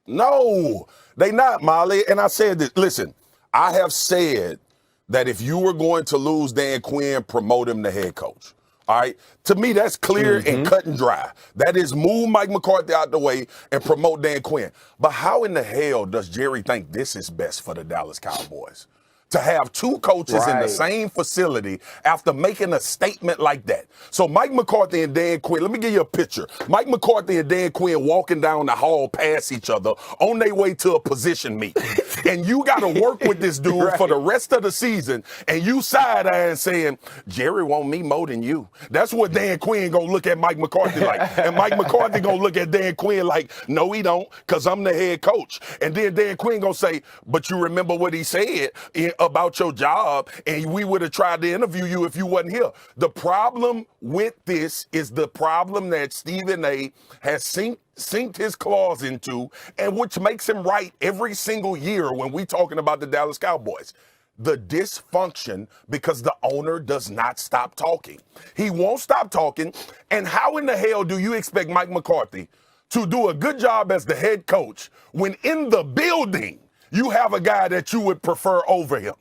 No, they not, Molly. And I said this. Listen, I have said that if you were going to lose Dan Quinn, promote him to head coach. All right? To me, that's clear and cut and dry. That is move Mike McCarthy out the way and promote Dan Quinn. But how in the hell does Jerry think this is best for the Dallas Cowboys? To have two coaches in the same facility after making a statement like that. So Mike McCarthy and Dan Quinn, let me give you a picture. Mike McCarthy and Dan Quinn walking down the hall past each other on their way to a position meet. And you got to work with this dude for the rest of the season, and you side-eyeing saying, Jerry want me more than you. That's what Dan Quinn gonna look at Mike McCarthy like. And Mike McCarthy gonna look at Dan Quinn like, no, he don't, because I'm the head coach. And then Dan Quinn gonna say, but you remember what he said about your job, and we would have tried to interview you if you wasn't here. The problem with this is the problem that Stephen A has sinked his claws into, and which makes him right every single year when we talking about the Dallas Cowboys. The dysfunction because the owner does not stop talking. He won't stop talking, and how in the hell do you expect Mike McCarthy to do a good job as the head coach when in the building you have a guy that you would prefer over him?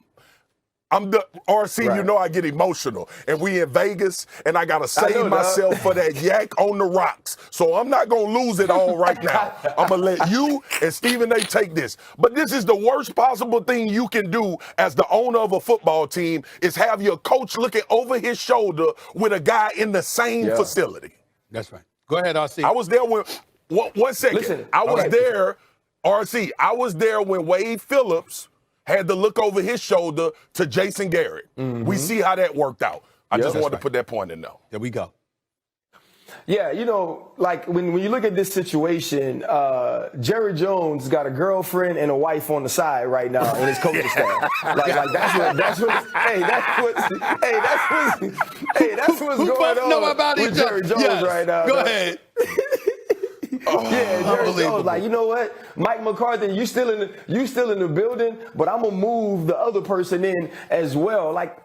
RC, Right. you know I get emotional. And we in Vegas, and I got to I know, save dog. myself for that yak on the rocks. So I'm not going to lose it all right now. I'm going to let you and Stephen A take this. But this is the worst possible thing you can do as the owner of a football team is have your coach looking over his shoulder with a guy in the same facility. That's right. Go ahead, RC. I was there when, one second. Listen, I was okay. there, RC, I was there when Wade Phillips had to look over his shoulder to Jason Garrett. We see how that worked out. I just wanted to put that point in there. There we go. Yeah, you know, like when you look at this situation, Jerry Jones got a girlfriend and a wife on the side right now in his coaching staff. Like that's what's going on with Jerry Jones right now. Go ahead. Yeah, Jerry Jones, like, you know what, Mike McCarthy, you still in the building, but I'm gonna move the other person in as well. Like,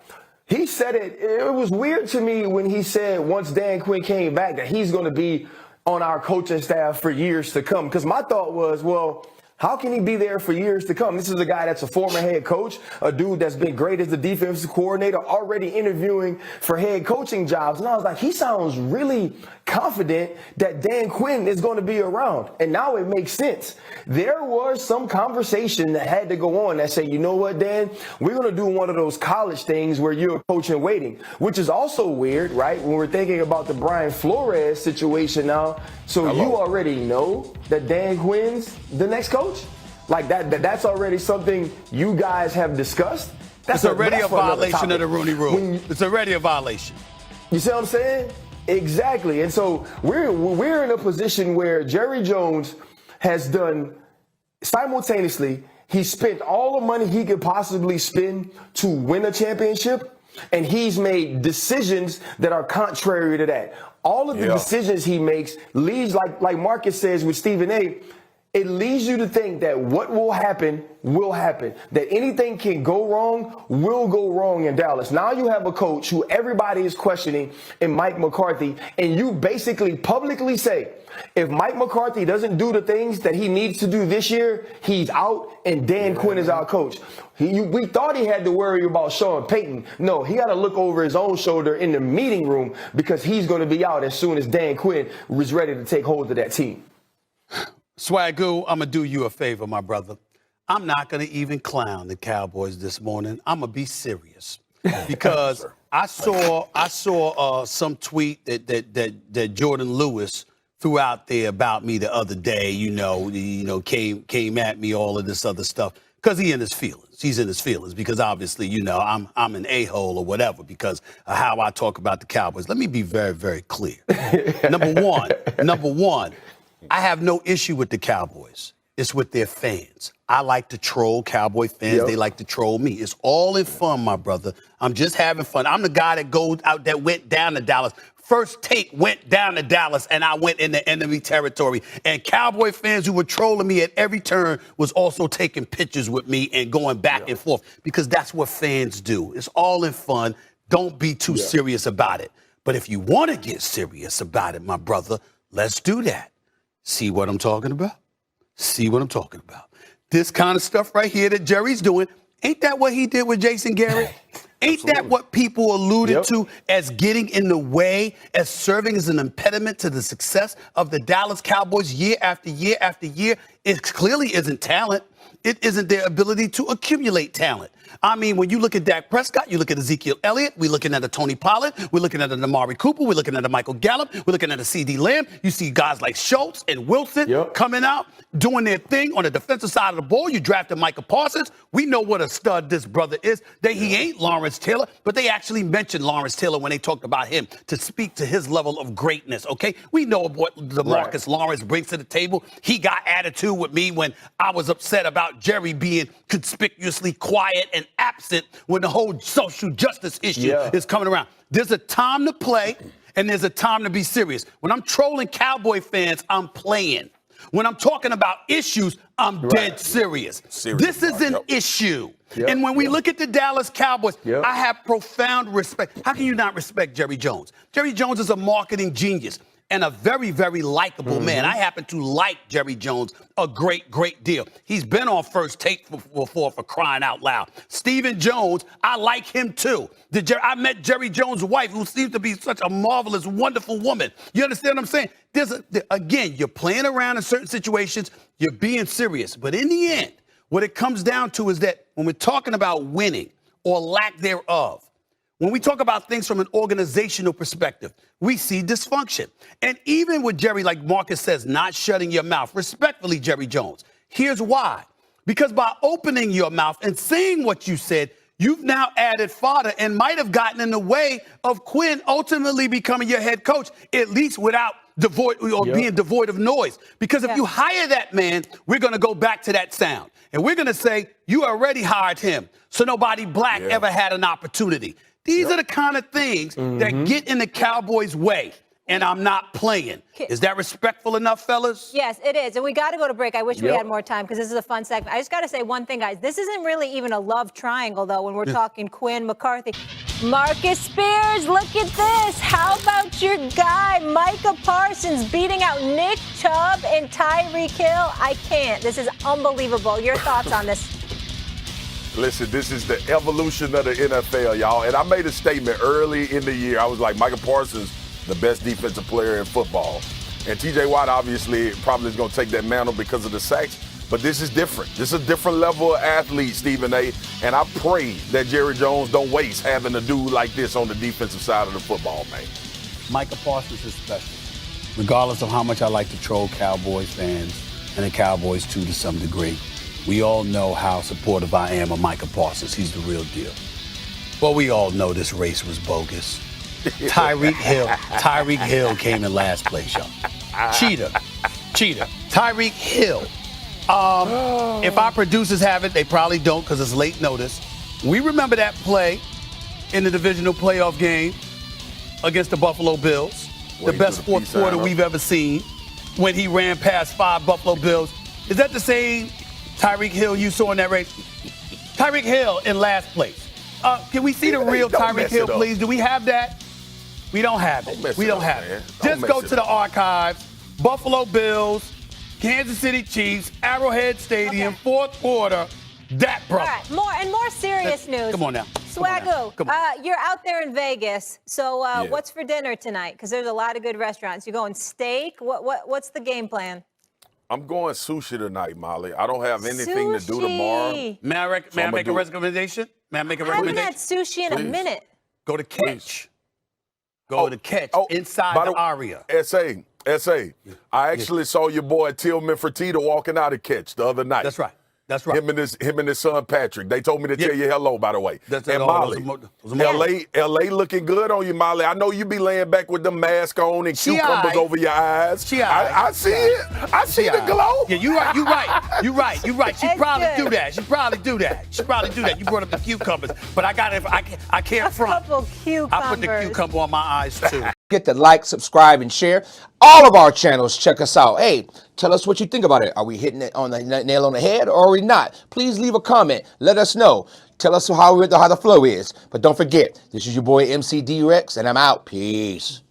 he said it. It was weird to me when he said once Dan Quinn came back that he's gonna be on our coaching staff for years to come. Because my thought was, well, how can he be there for years to come? This is a guy that's a former head coach, a dude that's been great as the defensive coordinator, already interviewing for head coaching jobs. And I was like, he sounds really confident that Dan Quinn is going to be around. And now it makes sense. There was some conversation that had to go on that said, you know what, Dan, we're going to do one of those college things where you're a coach in waiting, which is also weird, right? When we're thinking about the Brian Flores situation now. So you already know that Dan Quinn's the next coach? Like that's already something you guys have discussed? It's already a violation of the Rooney Rule. It's already a violation. You see what I'm saying? Exactly. And so we're in a position where Jerry Jones has done simultaneously, he spent all the money he could possibly spend to win a championship, and he's made decisions that are contrary to that. All of the decisions he makes leads, like Marcus says with Stephen A., it leads you to think that what will happen, that anything can go wrong, will go wrong in Dallas. Now you have a coach who everybody is questioning in Mike McCarthy, and you basically publicly say, if Mike McCarthy doesn't do the things that he needs to do this year, he's out, and Dan Quinn is our coach. We thought he had to worry about Sean Payton. No, he got to look over his own shoulder in the meeting room because he's going to be out as soon as Dan Quinn is ready to take hold of that team. Swagoo, I'm going to do you a favor, my brother. I'm not going to even clown the Cowboys this morning. I'm going to be serious because I saw some tweet that Jordan Lewis threw out there about me the other day, came at me, all of this other stuff, because he's in his feelings because obviously, I'm an a-hole or whatever because of how I talk about the Cowboys. Let me be very, very clear. Number one, I have no issue with the Cowboys. It's with their fans. I like to troll Cowboy fans. Yep. They like to troll me. It's all in fun, my brother. I'm just having fun. I'm the guy that went down to Dallas. First Take went down to Dallas, and I went into enemy territory. And Cowboy fans who were trolling me at every turn was also taking pictures with me and going back and forth because that's what fans do. It's all in fun. Don't be too serious about it. But if you want to get serious about it, my brother, let's do that. See what I'm talking about? See what I'm talking about? This kind of stuff right here that Jerry's doing, ain't that what he did with Jason Garrett? Ain't that what people alluded to as getting in the way, as serving as an impediment to the success of the Dallas Cowboys year after year after year? It clearly isn't talent. It isn't their ability to accumulate talent. I mean, when you look at Dak Prescott, you look at Ezekiel Elliott, we're looking at a Tony Pollard, we're looking at a Amari Cooper, we're looking at a Michael Gallup, we're looking at a C.D. Lamb. You see guys like Schultz and Wilson coming out, doing their thing on the defensive side of the ball. You drafted Micah Parsons. We know what a stud this brother is. He ain't Lawrence Taylor, but they actually mentioned Lawrence Taylor when they talked about him to speak to his level of greatness, okay? We know what DeMarcus Lawrence brings to the table. He got attitude with me when I was upset about Jerry being conspicuously quiet and absent when the whole social justice issue is coming around. There's a time to play and there's a time to be serious. When I'm trolling Cowboy fans, I'm playing. When I'm talking about issues, I'm dead serious. This is an issue. And when we look at the Dallas Cowboys, I have profound respect. How can you not respect Jerry Jones? Jerry Jones is a marketing genius. and a very, very likable man. I happen to like Jerry Jones a great, great deal. He's been on First Take before, for crying out loud. Stephen Jones, I like him too. I met Jerry Jones' wife, who seems to be such a marvelous, wonderful woman. You understand what I'm saying? Again, you're playing around in certain situations, you're being serious. But in the end, what it comes down to is that when we're talking about winning or lack thereof, when we talk about things from an organizational perspective, we see dysfunction. And even with Jerry, like Marcus says, not shutting your mouth, respectfully, Jerry Jones, here's why. Because by opening your mouth and saying what you said, you've now added fodder and might have gotten in the way of Quinn ultimately becoming your head coach, at least without being devoid of noise. Because if you hire that man, we're going to go back to that sound. And we're going to say, you already hired him, so nobody black ever had an opportunity. These are the kind of things that get in the Cowboys' way, and I'm not playing. Is that respectful enough, fellas? Yes, it is. And we got to go to break. I wish we had more time because this is a fun segment. I just got to say one thing, guys. This isn't really even a love triangle, though, when we're talking Quinn, McCarthy. Marcus Spears, look at this. How about your guy, Micah Parsons, beating out Nick Chubb and Tyreek Hill? I can't. This is unbelievable. Your thoughts on this? Listen, this is the evolution of the NFL, y'all. And I made a statement early in the year. I was like, Micah Parsons, the best defensive player in football. And T.J. Watt, obviously, probably is going to take that mantle because of the sacks. But this is different. This is a different level of athlete, Stephen A. And I pray that Jerry Jones don't waste having a dude like this on the defensive side of the football, man. Micah Parsons is special. Regardless of how much I like to troll Cowboys fans and the Cowboys too to some degree, we all know how supportive I am of Micah Parsons. He's the real deal. Well, we all know this race was bogus. Tyreek Hill came in last place, y'all. Cheater. Tyreek Hill. If our producers have it, they probably don't because it's late notice. We remember that play in the divisional playoff game against the Buffalo Bills, the best fourth quarter we've ever seen, when he ran past 5 Buffalo Bills. Is that the same Tyreek Hill you saw in that race? Tyreek Hill in last place. Can we see the real Tyreek Hill, please? Do we have that? We don't have it. We don't have it. Just go to the archives. Buffalo Bills, Kansas City Chiefs, Arrowhead Stadium, fourth quarter. That brother. All right, more serious news. Come on now. Swagoo, you're out there in Vegas. So what's for dinner tonight? Because there's a lot of good restaurants. You going steak? What's the game plan? I'm going sushi tonight, Molly. I don't have anything to do tomorrow. May I make a recommendation? May I make a recommendation? I haven't had sushi in a minute. Go to Catch. Go to Catch inside the Aria. S.A. I actually saw your boy Tillman Fertitta walking out of Catch the other night. That's right. That's right. Him and his son Patrick. They told me to tell you hello, by the way. And Molly, L.A. looking good on you, Molly. I know you be laying back with the mask on and cucumbers over your eyes. I see it. I see the glow. Yeah, you're right. She probably do that. You brought up the cucumbers, but I can't front. Couple cucumbers. I put the cucumber on my eyes too. Get to like, subscribe, and share all of our channels. Check us out. Hey, tell us what you think about it. Are we hitting it on the nail on the head or are we not? Please leave a comment. Let us know. Tell us how the flow is. But don't forget, this is your boy MC D-Rex, and I'm out. Peace.